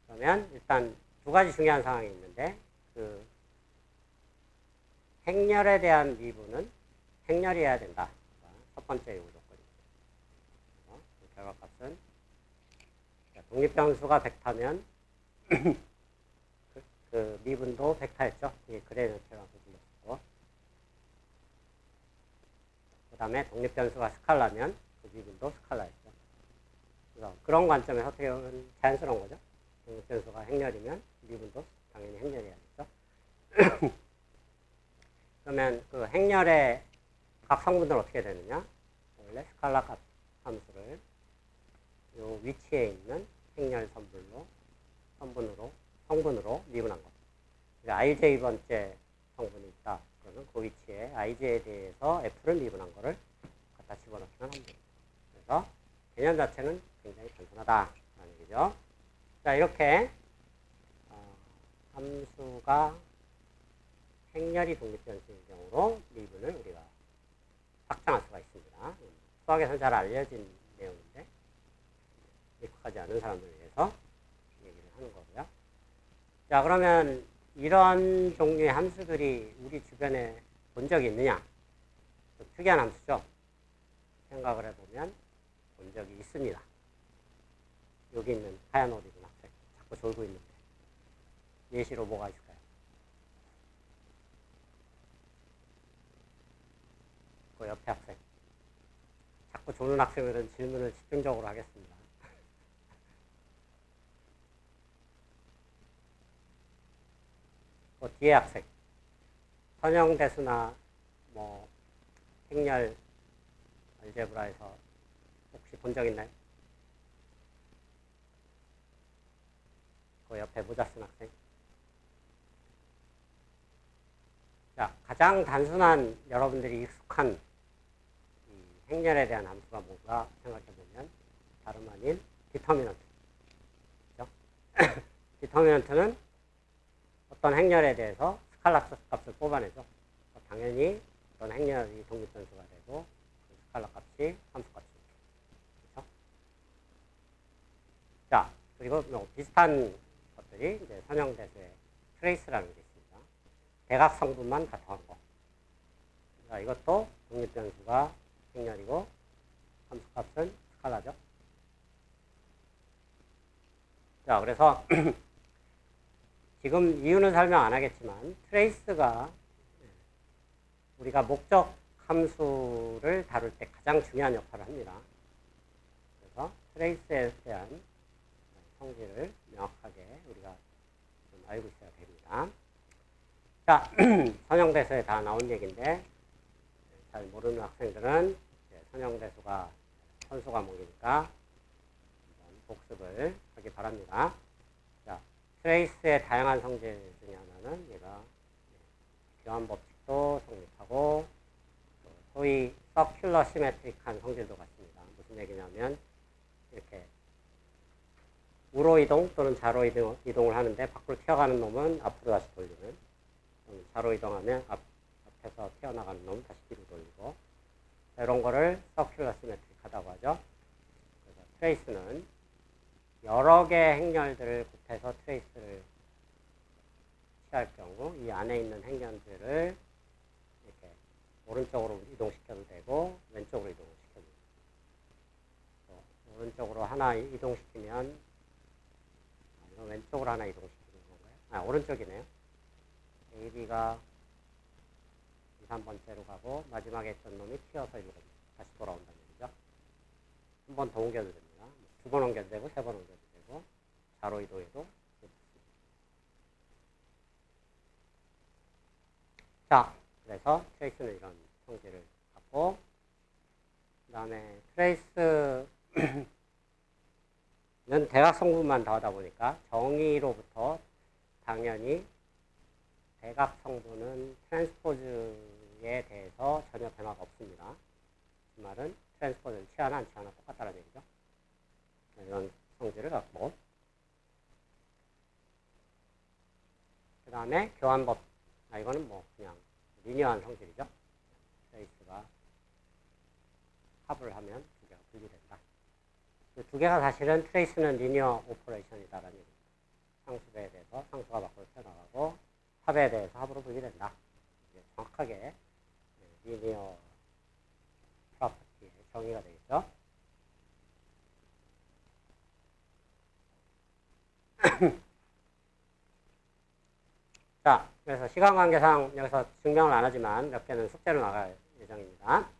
그러면 일단 두 가지 중요한 상황이 있는데 그 행렬에 대한 미분은 행렬이어야 된다. 첫 번째 요구조건이죠. 그 결과값은 독립변수가 벡터면 그 미분도 벡터였죠. 이게 그레디언트라고 불렀고 그 다음에 독립변수가 스칼라면 그 미분도 스칼라였죠. 그래서 그런 관점에서 어떻게 보면 자연스러운 거죠. 독립변수가 행렬이면 미분도 당연히 행렬이야겠죠. 그러면 그 행렬의 각 성분들 어떻게 되느냐? 원래 스칼라 값 함수를 요 위치에 있는 행렬 성분으로 미분한 겁니다. ij 번째 성분이 있다. 그러면 그 위치에 ij에 대해서 f를 미분한 거를 갖다 집어넣기만 하면 됩니다. 그래서 개념 자체는 굉장히 단순하다라는 얘기죠. 자, 이렇게 함수가 행렬이 독립변수인 경우로 미분을 우리가 확장할 수가 있습니다. 수학에서 잘 알려진 내용인데 익숙하지 않은 사람들을 위해서 얘기를 하는 거고요. 자, 그러면 이런 종류의 함수들이 우리 주변에 본 적이 있느냐? 좀 특이한 함수죠. 생각을 해보면 본 적이 있습니다. 여기 있는 하얀 옷 입은 학생 자꾸 졸고 있는데 예시로 뭐가 있을까요? 그 옆에 학생 자꾸 조는 학생들은 질문을 집중적으로 하겠습니다. 그 뒤에 학생 선형대수나 뭐 행렬 알제브라에서 혹시 본 적 있나요? 그 옆에 모자 쓴 학생. 자, 가장 단순한 여러분들이 익숙한 행렬에 대한 함수가 뭔가 생각해보면 다름 아닌 디터미넌트. 그렇죠? 디터미넌트는 어떤 행렬에 대해서 스칼라 값을 뽑아내죠. 당연히 어떤 행렬이 독립변수가 되고 그 스칼라 값이 함수값입니다. 그렇죠? 자, 그리고 뭐 비슷한 것들이 이제 선형대수의 트레이스라는 게 있습니다. 대각 성분만 같아한 거. 자, 이것도 독립변수가 행렬이고 함수값은 스칼라죠. 자, 그래서 지금 이유는 설명 안 하겠지만 트레이스가 우리가 목적 함수를 다룰 때 가장 중요한 역할을 합니다. 그래서 트레이스에 대한 성질을 명확하게 우리가 좀 알고 있어야 됩니다. 자, 선형대수에 다 나온 얘기인데 잘 모르는 학생들은 선형대수가 선수 과목이니까 복습을 하기 바랍니다. 자, 트레이스의 다양한 성질 중에 하나는 얘가 교환 법칙도 성립하고 소위 서큘러 시메트릭한 성질도 같습니다. 무슨 얘기냐면 이렇게 우로 이동 또는 자로 이동을 하는데 밖으로 튀어가는 놈은 앞으로 다시 돌리는, 자로 이동하면 앞에서 튀어나가는 놈은 다시 뒤로 돌리고, 이런 거를 서큘러 시메트릭하다고 하죠. 그래서 트레이스는 여러 개의 행렬들을 곱해서 트레이스를 취할 경우 이 안에 있는 행렬들을 이렇게 오른쪽으로 이동시켜도 되고 왼쪽으로 이동시켜도 되고, 오른쪽으로 하나 이동시키면 왼쪽으로 하나 이동시키는 건가요? 오른쪽이네요. AB가 2, 3번째로 가고 마지막에 있던 놈이 튀어서 일로 다시 돌아온다는 얘기죠. 한 번 더 옮겨도 됩니다. 2번 옮겨도 되고 3번 옮겨도 되고 자로 이동해도 좋습니다. 자, 그래서 트레이스는 이런 성질을 갖고, 그 다음에 트레이스는 대각 성분만 더하다 보니까 정의로부터 당연히 대각 성분은 트랜스포즈에 대해서 전혀 변화가 없습니다. 그 말은 트랜스포즈를 취하나 안 취하나 똑같다는 얘기죠. 이런 성질을 갖고, 그 다음에 교환법, 이거는 뭐 그냥 리니어한 성질이죠. 트레이스가 합을 하면 두 개가 분리된다. 그 두 개가 사실은 트레이스는 리니어 오퍼레이션이다라는 얘기입니다. 상수배에 대해서 상수가 밖으로 튀어나가고 합에 대해서 합으로 분리된다. 정확하게 리니어 프로퍼티의 정의가 되겠죠. 자, 그래서 시간 관계상 여기서 증명을 안 하지만 몇 개는 숙제로 나갈 예정입니다.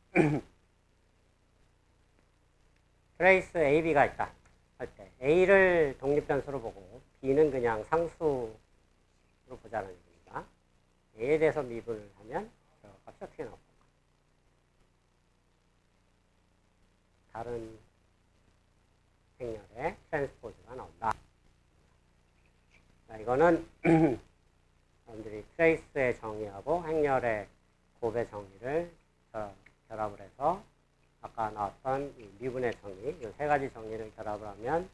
트레이스 AB가 있다 할 때 A를 독립변수로 보고 B는 그냥 상수로 보자는 얘기입니다. A에 대해서 미분을 하면 값이 어떻게 나올까? 다른 행렬의 트랜스포즈가 나온다. 자, 이거는 여러분들이 트레이스의 정의하고 행렬의 곱의 정의를 결합을 해서 아까 나왔던 이 미분의 정의, 이 세 가지 정의를 결합을 하면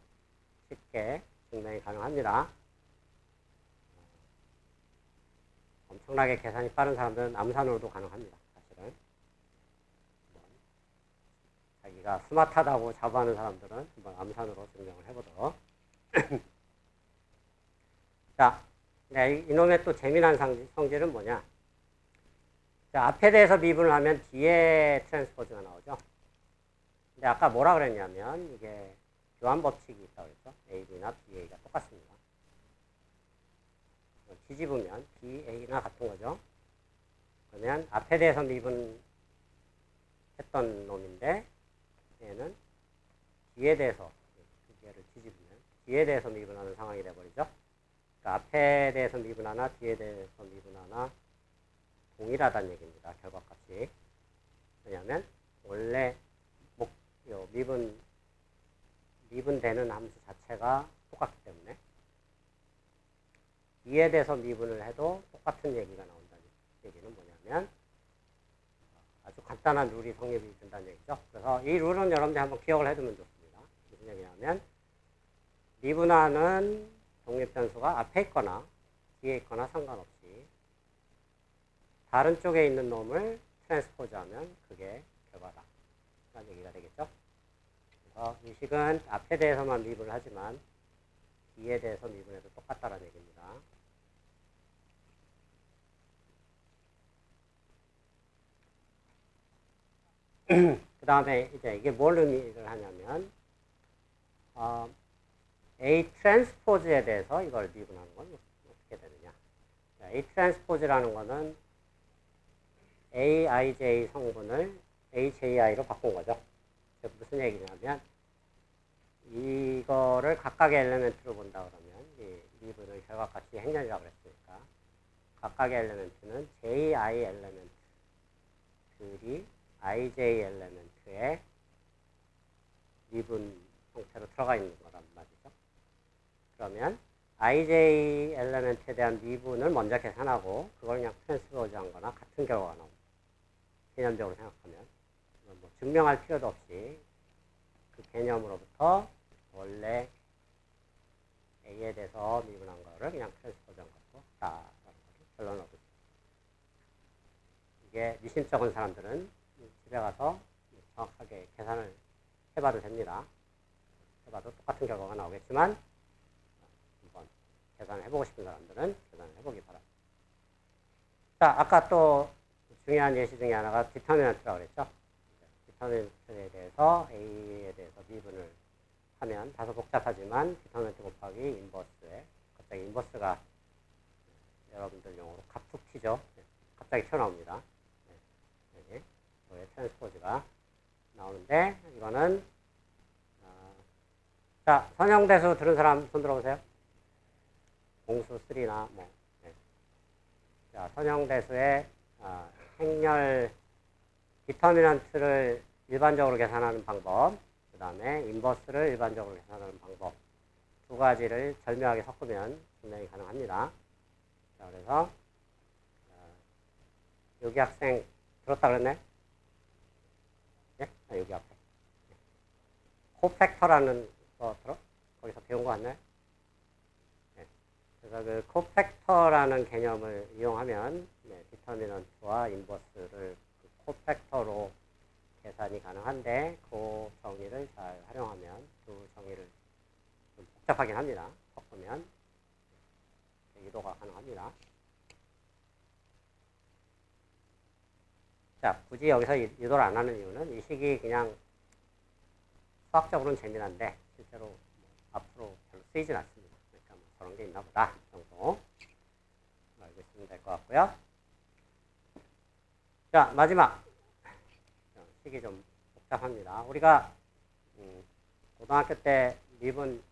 쉽게 증명이 가능합니다. 엄청나게 계산이 빠른 사람들은 암산으로도 가능합니다. 사실은. 자기가 스마트하다고 자부하는 사람들은 한번 암산으로 증명을 해보도록. 자, 네, 이놈의 또 재미난 성질은 뭐냐? 자, 앞에 대해서 미분을 하면 뒤에 트랜스포즈가 나오죠. 근데 아까 뭐라 그랬냐면 이게 교환 법칙이 있다고 그랬죠. AB나 BA가 똑같습니다. 뒤집으면 BA나 같은 거죠. 그러면 앞에 대해서 미분했던 놈인데 얘는 뒤에 대해서 얘를 뒤집으면 뒤에 대해서 미분하는 상황이 돼버리죠. 그러니까 앞에 대해서 미분하나 뒤에 대해서 미분하나 동일하다는 얘기입니다. 결과값이. 왜냐하면 원래 미분되는 함수 자체가 똑같기 때문에 뒤에 대해서 미분을 해도 똑같은 얘기가 나온다는 얘기는 뭐냐면 아주 간단한 룰이 성립이 된다는 얘기죠. 그래서 이 룰은 여러분들이 한번 기억을 해두면 좋습니다. 무슨 얘기냐면 미분하는 독립변수가 앞에 있거나 뒤에 있거나 상관없이 다른 쪽에 있는 놈을 트랜스포즈하면 그게 결과다 라는 얘기가 되겠죠. 그래서 이 식은 앞에 대해서만 미분을 하지만 뒤에 대해서 미분해도 똑같다라는 얘기입니다. 그 다음에 이제 이게 뭘 의미를 하냐면 A 트랜스포즈에 대해서 이걸 미분하는 건 어떻게 되느냐. A 트랜스포즈라는 거는 AIJ 성분을 AJI로 바꾼 거죠. 무슨 얘기냐면 이거를 각각의 엘리멘트로 본다 그러면 이 미분을 결과값이 행렬이라고 그랬으니까 각각의 엘리멘트는 JI 엘리멘트들이 IJ 엘리멘트에 미분 형태로 들어가 있는 거란 말이죠. 그러면 IJ 엘리멘트에 대한 미분을 먼저 계산하고 그걸 그냥 트랜스포즈한 거나 같은 결과가 나옵니다. 개념적으로 생각하면 뭐 증명할 필요도 없이 그 개념으로부터 원래 A에 대해서 미분한 거를 그냥 트랜스포즈한 것도 다라는 것을 결론을 얻을 수 있습니다. 이게 미심쩍은 사람들은 집에 가서 정확하게 계산을 해봐도 됩니다. 해봐도 똑같은 결과가 나오겠지만 한번 계산을 해보고 싶은 사람들은 계산을 해보기 바랍니다. 자, 아까 또 중요한 예시 중에 하나가 디터미넌트라고 그랬죠. 디터미넌트에 대해서 A에 대해서 미분을 하면 다소 복잡하지만 디터미넌트 곱하기 인버스에 갑자기 인버스가 여러분들 용어로 갑툭 튀죠. 갑자기 튀어나옵니다. 여기 트랜스포즈가 나오는데 이거는 자, 선형대수 들은 사람 손 들어보세요. 공수 3나 뭐 자, 선형대수의 행렬 디터미넌트를 일반적으로 계산하는 방법, 그 다음에 인버스를 일반적으로 계산하는 방법 두 가지를 절묘하게 섞으면 분명히 가능합니다. 자, 그래서 여기 학생 들었다 그랬네? 예? 여기 앞에 코팩터라는 거 들어? 거기서 배운 거 같나요? 네. 그래서 그 코팩터라는 개념을 이용하면 디터미넌트와 인버스를 그 코팩터로 계산이 가능한데 그 정의를 잘 활용하면 그 정의를 좀 복잡하긴 합니다. 섞으면 이도가 가능합니다. 자, 굳이 여기서 유도를 안 하는 이유는 이 식이 그냥 수학적으로는 재미난데 실제로 앞으로 별로 쓰이진 않습니다. 그러니까 뭐 그런 게 있나 보다 정도 알고 있으면 될 것 같고요. 자, 마지막 식이 좀 복잡합니다. 우리가 고등학교 때 미분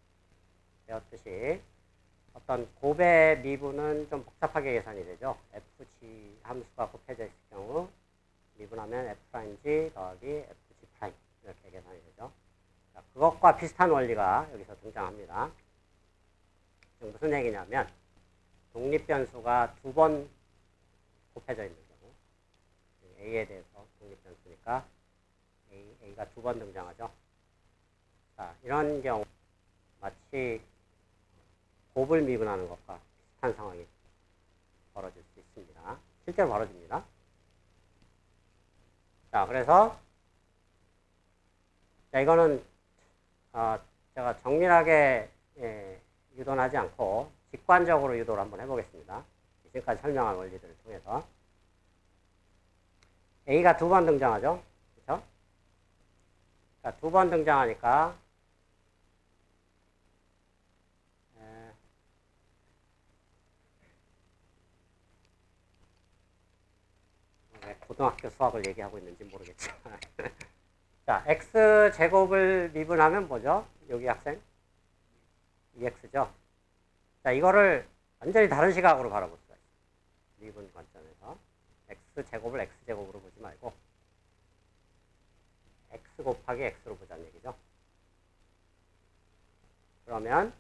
배웠듯이 어떤 곱의 미분은 좀 복잡하게 계산이 되죠. FG 함수가 곱해져 있을 경우 미분하면 F'G 더하기 FG' 이렇게 계산이 되죠. 자, 그것과 비슷한 원리가 여기서 등장합니다. 무슨 얘기냐면 독립변수가 두 번 곱해져 있는 경우 A에 대해서 독립변수니까 A가 두 번 등장하죠. 자, 이런 경우 마치 곱을 미분하는 것과 비슷한 상황이 벌어질 수 있습니다. 실제로 벌어집니다. 자, 그래서 자, 이거는 제가 정밀하게 유도는 하지 않고 직관적으로 유도를 한번 해보겠습니다. 지금까지 설명한 원리들을 통해서. A가 두 번 등장하죠. 그렇죠? 자, 두 번 등장하니까 왜 고등학교 수학을 얘기하고 있는지 모르겠지만 자, x제곱을 미분하면 뭐죠? 여기 학생? 2x죠? 자, 이거를 완전히 다른 시각으로 바라볼 수가 있어요. 미분 관점에서. x제곱을 x제곱으로 보지 말고 x 곱하기 x로 보자는 얘기죠. 그러면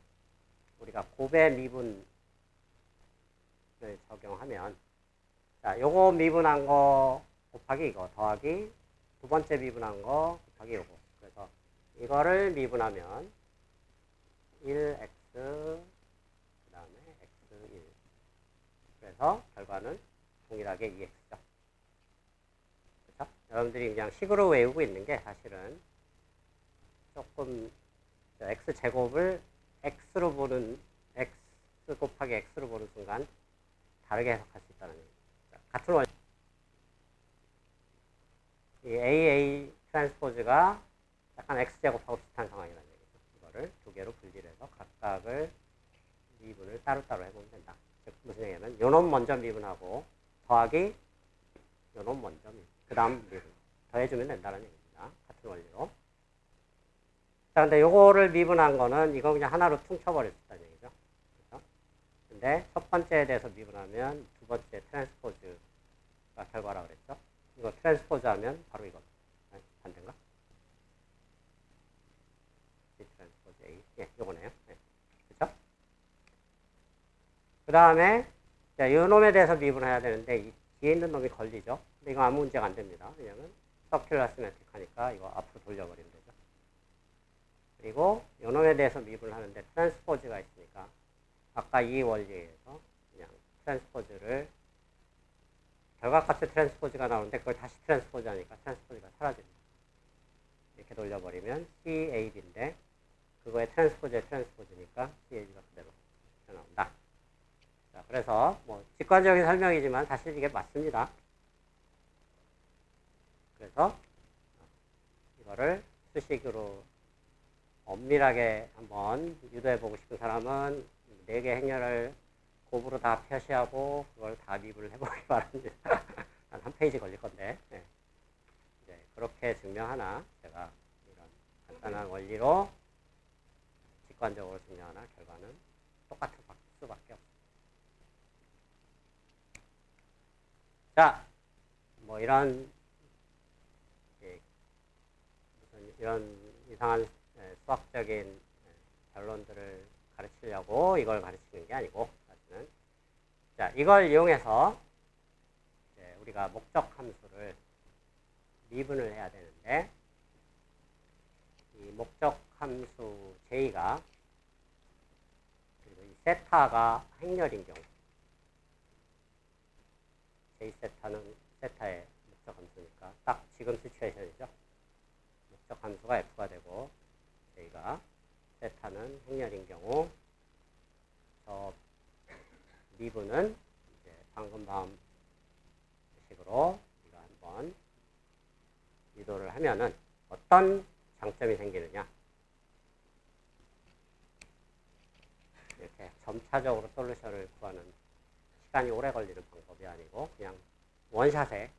우리가 곱의 미분을 적용하면 자, 요거 미분한 거 곱하기 이거 더하기 두 번째 미분한 거 곱하기 요거. 그래서 이거를 미분하면 1x 그 다음에 x1 그래서 결과는 동일하게 2x죠. 그렇죠? 여러분들이 그냥 식으로 외우고 있는 게 사실은 조금 x제곱을 x로 보는 x 곱하기 x로 보는 순간 다르게 해석할 수 있다는 얘기죠. 같은 원리 이 AA 트랜스포즈가 약간 x제곱하고 비슷한 상황이라는 얘기죠. 이거를 두 개로 분리를 해서 각각을 미분을 따로따로 해보면 된다. 즉 무슨 얘기냐면 요놈 먼저 미분하고 더하기 요놈 먼저 미분 그 다음 미분 더해주면 된다는 얘기입니다. 같은 원리로. 자, 근데 요거를 미분한 거는 이거 그냥 하나로 퉁쳐버릴 수 있다는 얘기죠. 그렇죠? 근데 첫 번째에 대해서 미분하면 두 번째 트랜스포즈가 결과라고 그랬죠. 이거 트랜스포즈 하면 바로 이거. 아니, 반대인가? 트랜스포즈 A. 예, 요거네요. 네. 그렇죠? 그 다음에 자, 요 놈에 대해서 미분해야 되는데 이 뒤에 있는 놈이 걸리죠. 근데 이거 아무 문제가 안 됩니다. 왜냐면 서큘러 시메트릭 하니까 이거 앞으로 돌려버리면 되죠. 그리고 요 놈에 대해서 미분을 하는데 트랜스포즈가 있으니까 아까 이 원리에 의해서 그냥 트랜스포즈를 결과값의 트랜스포즈가 나오는데 그걸 다시 트랜스포즈 하니까 트랜스포즈가 사라집니다. 이렇게 돌려버리면 CAB인데 그거의 트랜스포즈의 트랜스포즈니까 CAB가 그대로 나온다. 자, 그래서 뭐 직관적인 설명이지만 사실 이게 맞습니다. 그래서 이거를 수식으로 엄밀하게 한번 유도해보고 싶은 사람은 4개 행렬을 곱으로 다 표시하고 그걸 다 미분을 해보기 바랍니다. 한 페이지 걸릴 건데 네. 이제 그렇게 증명하나 제가 이런 간단한 원리로 직관적으로 증명하나 결과는 똑같을 수밖에 없습니다. 자, 뭐 이런 무슨 이런 이상한 수학적인 결론들을 가르치려고 이걸 가르치는 게 아니고 사실은 자, 이걸 이용해서 우리가 목적 함수를 미분을 해야 되는데 이 목적 함수 J가 그리고 이 세타가 행렬인 경우 J 세타는 세타의 목적 함수니까 딱 지금 시츄에이션이죠. 목적 함수가 F가 되고 J가 세타는 행렬인 경우 저 미분은 이제 방금 다음 식으로 우리가 한번 유도를 하면은 어떤 장점이 생기느냐 이렇게 점차적으로 솔루션을 구하는 시간이 오래 걸리는 방법이 아니고 그냥 원샷에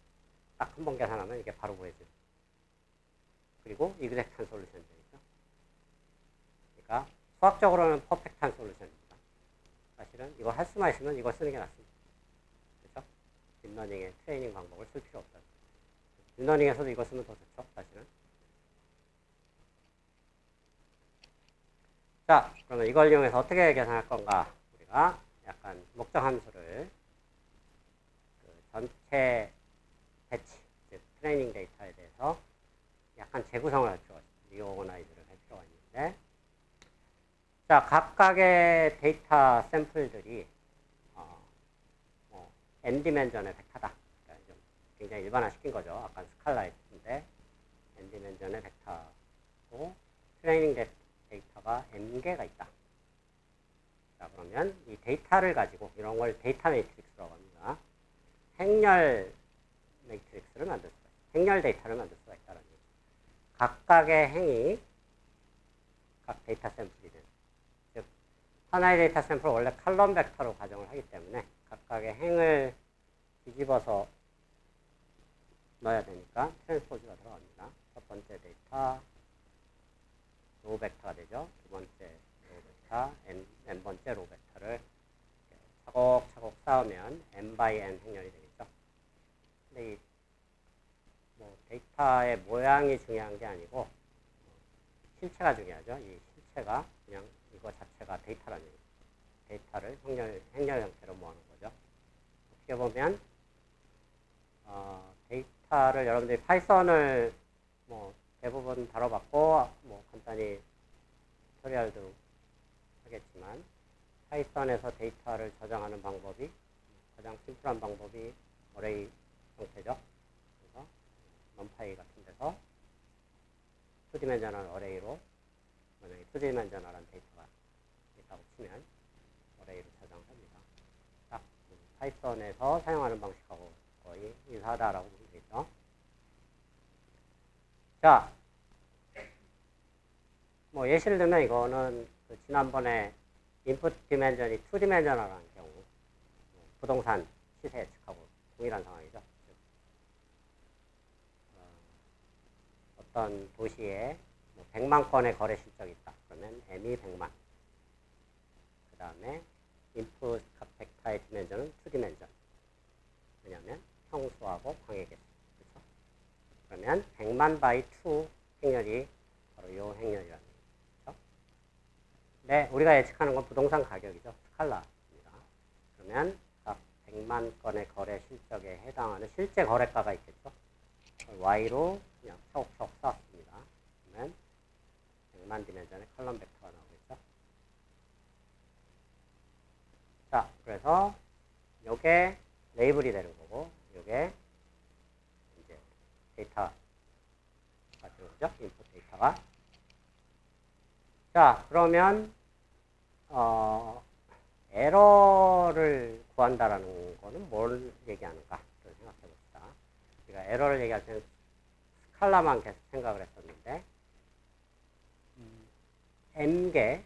딱 한 번 계산하면 이게 바로 보여지죠. 그리고 이그젝트한 솔루션이죠. 그러니까 수학적으로는 퍼펙트한 솔루션입니다. 사실은 이거 할 수만 있으면 이거 쓰는 게 낫습니다. 그렇죠? 딥러닝의 트레이닝 방법을 쓸 필요 없다. 딥러닝에서도 이거 쓰면 더 좋죠, 사실은. 자, 그러면 이걸 이용해서 어떻게 계산할 건가? 우리가 약간 목적 함수를 그 전체 배치, 즉 트레이닝 데이터에 대해서 약간 재구성을 할 필요가 있습니다. 리오거나이즈를 할 필요가 있는데 자, 각각의 데이터 샘플들이 n디멘전의 벡터다. 그러니까 좀 굉장히 일반화시킨 거죠. 아까 스칼라였는데 n디멘전의 벡터고 트레이닝 데이터가 n개가 있다. 자, 그러면 이 데이터를 가지고 이런 걸 데이터 매트릭스라고 합니다. 행렬 매트릭스를 만들 수가 있다. 행렬 데이터를 만들 수가 있다는 얘기. 각각의 행이 각 데이터 샘플이든, 즉 하나의 데이터 샘플을 원래 칼럼 벡터로 가정을 하기 때문에 각각의 행을 뒤집어서 넣어야 되니까 트랜스포즈가 들어갑니다. 첫 번째 데이터 로 벡터가 되죠. 두 번째 로 벡터, n번째 로 벡터를 차곡차곡 쌓으면 n by n 행렬이 되겠죠. 근데 이 뭐 데이터의 모양이 중요한 게 아니고 실체가 중요하죠. 이 실체가 그냥 이거 자체가 데이터라는 얘기죠. 데이터를 행렬 형태로 모으는 거죠. 어떻게 보면 데이터를 여러분들이 파이썬을 뭐 대부분 다뤄봤고 뭐 간단히 튜토리얼도 하겠지만 파이썬에서 데이터를 저장하는 방법이 가장 심플한 방법이 어레이 형태죠. 그래서 넘파이 같은 데서 2디멘저널 어레이로 만약에 2디멘저널한 데이터가 있다고 치면 어레이로 저장합니다. 딱 파이썬에서 사용하는 방식하고 거의 유사하다라고 보면 되겠죠. 자, 뭐 예시를 들면 이거는 그 지난번에 인풋 디멘전이 2디멘저널한 경우 부동산 시세 예측하고 동일한 상황이죠. 어떤 도시에 100만 건의 거래 실적이 있다. 그러면 M이 100만. 그 다음에 인풋 벡터의 디멘전은 2디멘전. 왜냐하면 평수하고 광의 개수. 그렇죠? 그러면 100만 바이 2 행렬이 바로 이 행렬이라는 얘기죠. 네, 우리가 예측하는 건 부동산 가격이죠. 스칼라입니다. 그러면 각 100만 건의 거래 실적에 해당하는 실제 거래가가 있겠죠. Y로 그냥 차곡차곡 쌓았습니다. 그러면 100만 디멘전의 컬럼 벡터가 나오겠죠. 자, 그래서 요게 레이블이 되는 거고, 요게 이제 데이터가 되는 거죠. 인풋 데이터가. 자, 그러면 에러를 구한다라는 거는 뭘 얘기하는가? 생각해 봅시다. 우리가 에러를 얘기할 때는 스칼라만 계속 생각을 했었는데 n개,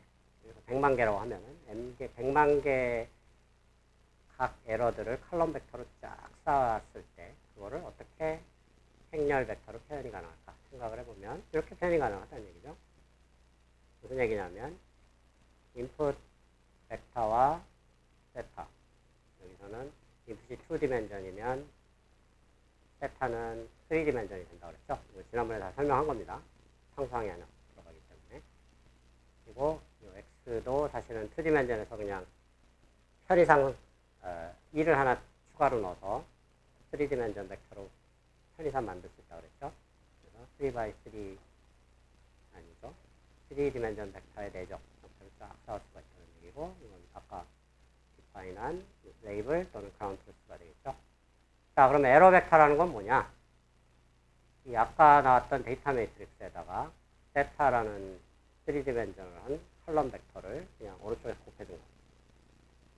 100만 개라고 하면은 n개, 100만 개 각 에러들을 칼럼 벡터로 쫙 쌓았을 때 그거를 어떻게 행렬 벡터로 표현이 가능할까 생각을 해보면 이렇게 표현이 가능하다는 얘기죠. 무슨 얘기냐면 인풋 벡터와 세타, 여기서는 인풋이 2디멘전이면 세타는 3디멘전이 된다고 그랬죠. 이거 지난번에 다 설명한 겁니다. 상수항이 하나 들어가기 때문에. 그리고 이 x도 사실은 2디멘전에서 그냥 편의상 1을 하나 추가로 넣어서 3디멘전 벡터로 편의상 만들 수 있다고 그랬죠. 그래서 3x3 아니죠. 3디멘전 벡터의 내적 형태를 쫙 쌓을 수가 있다는 얘기고, 이건 아까 디파인한 레이블 또는 그라운드 트루스가 되겠죠. 자, 그럼 에러 벡터라는 건 뭐냐? 이 아까 나왔던 데이터 매트릭스에다가 세타라는 3디멘전을한 컬럼 벡터를 그냥 오른쪽에 곱해준 거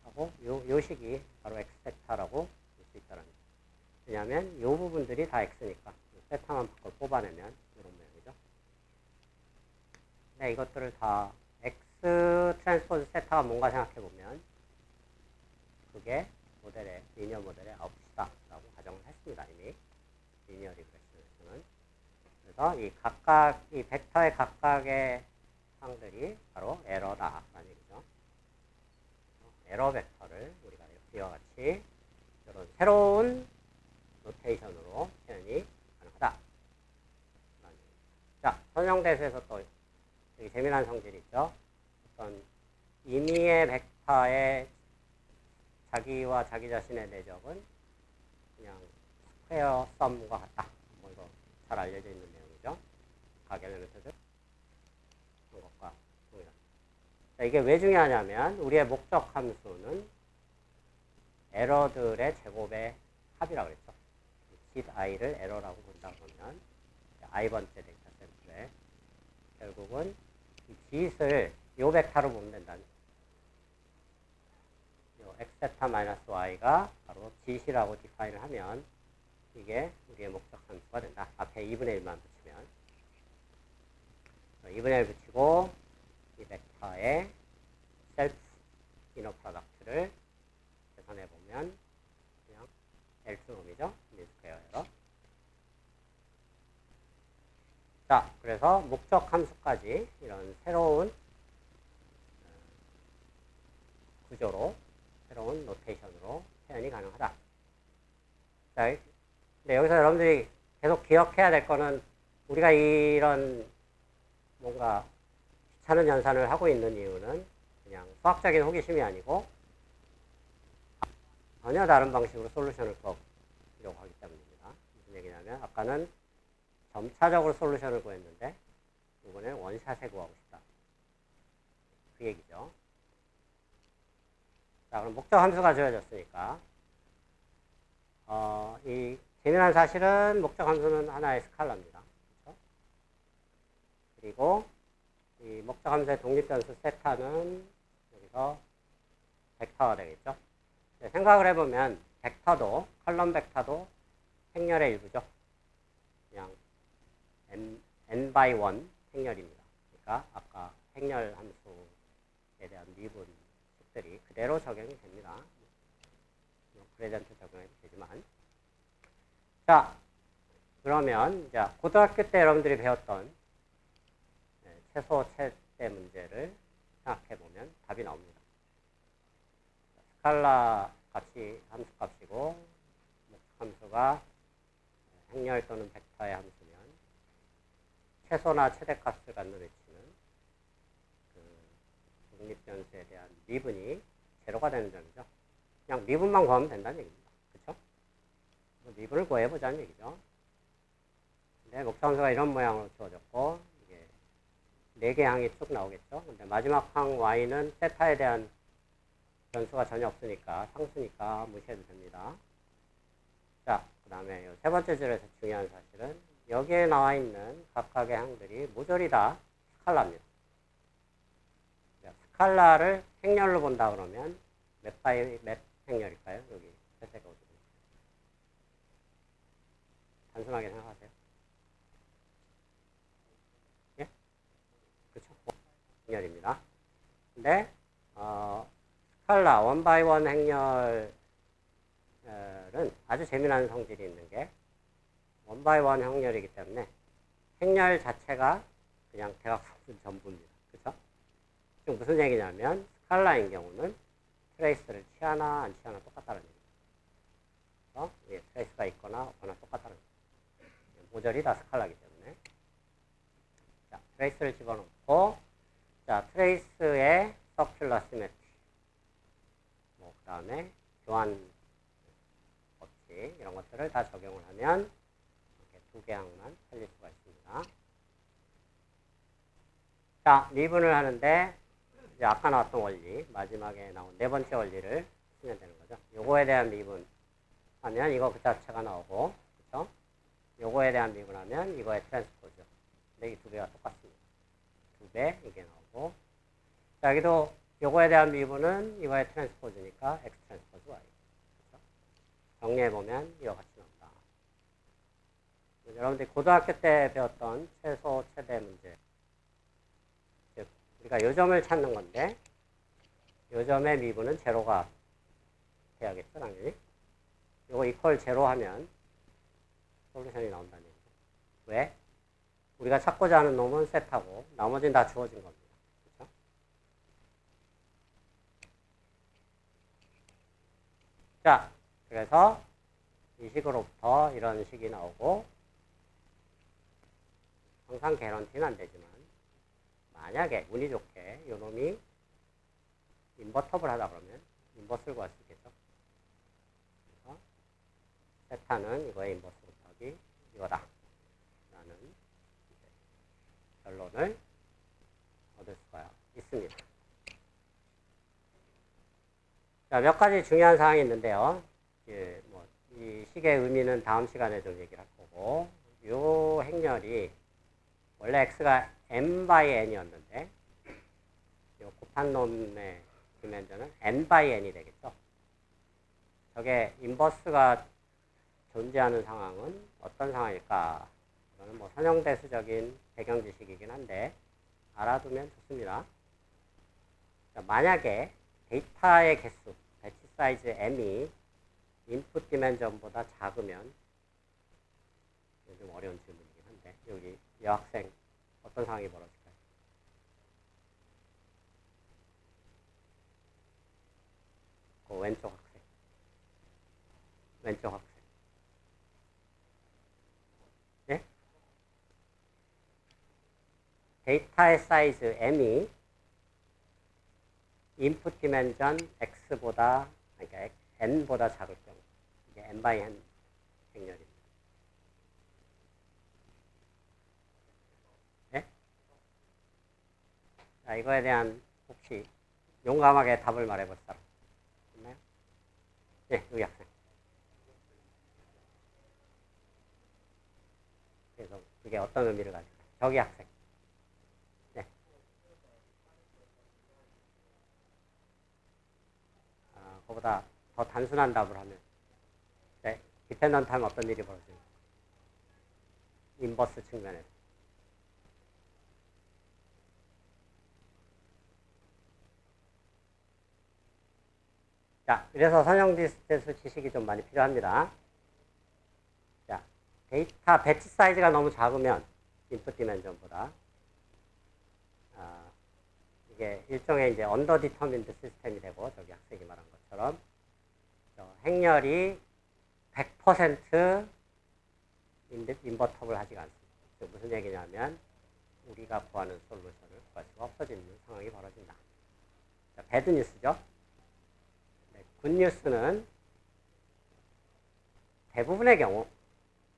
하고, 요 식이 바로 x 세타라고 볼 수 있다는 거죠. 왜냐하면 이 부분들이 다 x니까 세타만 바꿔 뽑아내면 이런 모양이죠. 네, 이것들을 다 x 트랜스포즈 세타가 뭔가 생각해 보면 그게 모델의 리니어 모델의 아웃풋이다라고 가정을 했습니다. 이미 리니어 리그레션에서는. 그래서 이 벡터의 각각의 항들이 바로 에러다라는 얘기죠. 에러 벡터를 우리가 이와 같이 이런 새로운 노테이션으로 표현이 가능하다. 자, 선형대수에서 또 여기 재미난 성질이 있죠. 어떤 임의의 벡터의 자기와 자기 자신의 내적은 그냥 스퀘어 썸과 같다. 뭐 이거 잘 알려져 있는 내용이죠. 각 엘리멘트들 그런 것과 동일한. 자, 이게 왜 중요하냐면 우리의 목적 함수는 에러들의 제곱의 합이라고 그랬죠. 짓 i를 에러라고 본다 그러면 i번째 데이터 센트에 결국은 이 짓을 요 벡터로 보면 된다는 요 x세타 마이너스 y가 바로 짓이라고 디파인을 하면 이게 우리의 목적 함수가 된다. 앞에 2분의 1만 붙이면 2분의 1 붙이고 이 벡터의 셀프 이너 프로덕트를 계산해 보면 그냥 L2 놈이죠. 미스퀘어 에러. 자, 그래서 목적 함수까지 이런 새로운 구조로 새로운 노테이션으로 표현이 가능하다. 자, 근데 여기서 여러분들이 계속 기억해야 될 거는 우리가 이런 뭔가 귀찮은 연산을 하고 있는 이유는 그냥 수학적인 호기심이 아니고 전혀 다른 방식으로 솔루션을 구하려고 하기 때문입니다. 무슨 얘기냐면 아까는 점차적으로 솔루션을 구했는데 이번에는 원샷에 구하고 싶다. 그 얘기죠. 자, 그럼 목적 함수가 주어졌으니까 이 재미난 사실은 목적 함수는 하나의 스칼라입니다. 그렇죠? 그리고 이 목적 함수의 독립변수 세타는 여기서 벡터가 되겠죠. 네, 생각을 해보면 벡터도 컬럼 벡터도 행렬의 일부죠. 그냥 n by 1 행렬입니다. 그러니까 아까 행렬 함수에 대한 미분 식들이 그대로 적용이 됩니다. 그레디언트 적용해도 되지만 자, 그러면 이제 고등학교 때 여러분들이 배웠던 최소 최대 문제를 생각해 보면 답이 나옵니다. 스칼라 값이 함수 값이고 함수가 행렬 또는 벡터의 함수면 최소나 최대 값을 갖는 위치는 그 독립변수에 대한 미분이 제로가 되는 점이죠. 그냥 미분만 구하면 된다는 얘기입니다. 그렇죠? 미분을 구해보자는 얘기죠. 근데 목적함수가 이런 모양으로 주어졌고 이게 4개 항이 쭉 나오겠죠. 근데 마지막 항 y는 세타에 대한 변수가 전혀 없으니까 상수니까 무시해도 됩니다. 자, 그 다음에 세 번째 줄에서 중요한 사실은 여기에 나와 있는 각각의 항들이 모조리 다 스칼라입니다. 스칼라를 행렬로 본다 그러면 몇 바이 몇 행렬일까요? 여기 세세가 어디 있어요? 단순하게 생각하세요. 예? 그렇죠. 행렬입니다. 근데 스칼라 원 바이 원 행렬은 아주 재미난 성질이 있는 게 원 바이 원 행렬이기 때문에 행렬 자체가 그냥 대각선 전부입니다. 그렇죠? 지금 무슨 얘기냐면 스칼라인 경우는 트레이스를 취하나 안 취하나 똑같다는 얘기죠. 예, 트레이스가 있거나 없거나 똑같다는 얘기죠. 모조리 다 스칼라이기 때문에 자, 트레이스를 집어넣고 자, 트레이스의 서큘러 시메트리 그 다음에 교환 법칙 이런 것들을 다 적용을 하면 이렇게 2개 항만 살릴 수가 있습니다. 자, 미분을 하는데 이제 아까 나왔던 원리 마지막에 나온 4번째 원리를 쓰면 되는 거죠. 요거에 대한 미분 하면 이거 그 자체가 나오고 그렇죠? 요거에 대한 미분하면 이거의 트랜스포즈. 근데 이 2배가 똑같습니다. 2배 이게 나오고 자, 여기도 요거에 대한 미분은 이거의 트랜스포즈니까 x 트랜스포즈 y. 그렇죠? 정리해보면 이와 같이 나온다. 여러분들이 고등학교 때 배웠던 최소 최대 문제 즉 우리가 요점을 찾는 건데 요점의 미분은 제로가 돼야겠죠 당연히. 요거 이퀄 제로 하면 솔루션이 나온다는 얘기죠. 왜? 우리가 찾고자 하는 놈은 세타고 나머지는 다 주어진 겁니다. 그렇죠? 자, 그래서 이 식으로부터 이런 식이 나오고 항상 개런티는 안 되지만 만약에 운이 좋게 요 놈이 인버터블 하다 그러면 인버스를 구할 수 있겠죠. 그래서 세타는 이거의 인버스 곱하기 이거다 라는 결론을 얻을 수가 있습니다. 자, 몇 가지 중요한 사항이 있는데요. 이 식의 의미는 다음 시간에 좀 얘기를 할 거고, 요 행렬이 원래 x가 m by n이었는데, 요 곱한 놈의 디멘전은 n by n이 되겠죠. 저게 인버스가 존재하는 상황은 어떤 상황일까? 이거는 뭐 선형대수적인 배경 지식이긴 한데 알아두면 좋습니다. 자, 만약에 데이터의 개수, 배치 사이즈 m이 인풋 디멘전보다 작으면, 좀 어려운 질문이긴 한데, 여기 여학생 어떤 상황이 벌어질까요? 그 왼쪽 학생. 왼쪽 학생. 예? 데이터의 사이즈 m이 인풋 디멘전 x보다, 그러니까 n보다 작을 경우, 이게 n by n 행렬입니다. 예? 자, 이거에 대한 혹시 용감하게 답을 말해볼 사람 있나요? 예, 여기 학생. 그래서 그게 어떤 의미를 가질까요? 저기 학생. 네. 그거보다 더 단순한 답을 하면, 네, 디펜던트 하면 어떤 일이 벌어지는 거예요? 인버스 측면에서. 자, 그래서 선형대수 지식이 좀 많이 필요합니다. 자, 데이터 배치 사이즈가 너무 작으면 인풋 디멘전보다 이게 일종의 이제 언더디터민드 시스템이 되고, 저기 학생이 말한 것처럼 행렬이 100% 인버터블 하지가 않습니다. 무슨 얘기냐면 우리가 구하는 솔루션을 구할 수가 없어지는 상황이 벌어진다. 자, 배드 뉴스죠. 네, 굿 뉴스는 대부분의 경우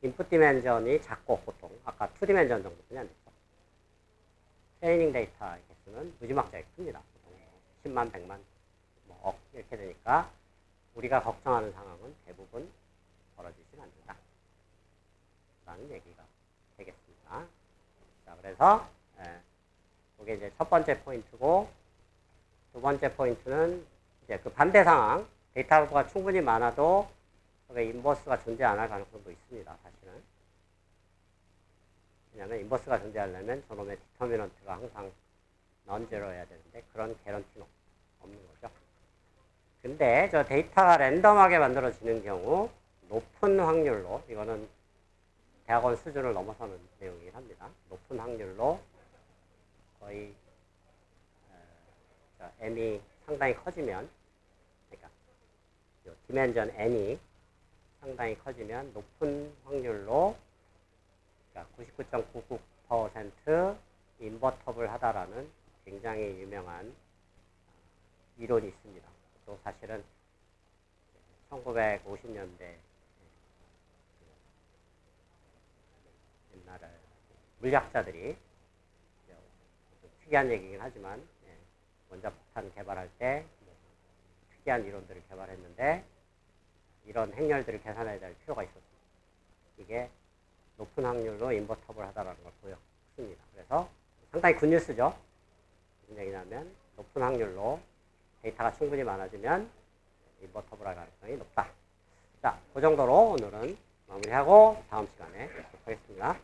인풋 디멘전이 작고, 보통 아까 2디멘전 정도뿐이 안 됐죠. 트레이닝 데이터의 개수는 무지막지하게 큽니다. 보통 10만, 100만, 뭐 억 이렇게 되니까 우리가 걱정하는 상황은 대부분 벌어지진 않는다 라는 얘기가 되겠습니다. 자, 그래서 그게 이제 첫 번째 포인트고, 두 번째 포인트는 이제 그 반대 상황, 데이터가 충분히 많아도 인버스가 존재 안 할 가능성도 있습니다. 사실은. 왜냐하면 인버스가 존재하려면 저놈의 디터미넌트가 항상 non-zero여야 되는데 그런 개런티는 없는 거죠. 근데 저 데이터가 랜덤하게 만들어지는 경우 높은 확률로, 이거는 대학원 수준을 넘어서는 내용이긴 합니다. 높은 확률로 거의 m이 상당히 커지면, 그러니까 디멘전 n이 상당히 커지면 높은 확률로, 그러니까 99.99% 인버터블 하다라는 굉장히 유명한 이론이 있습니다. 또 사실은 1950년대 옛날에 물리학자들이 특이한 얘기긴 하지만 원자폭탄 개발할 때 특이한 이론들을 개발했는데 이런 행렬들을 계산해야 될 필요가 있었습니다. 이게 높은 확률로 인버터블 하다라는 걸 보였습니다. 그래서 상당히 굿뉴스죠. 무슨 얘기냐면 높은 확률로 데이터가 충분히 많아지면 인버터블 할 가능성이 높다. 자, 그 정도로 오늘은 마무리하고 다음 시간에 뵙도록 하겠습니다.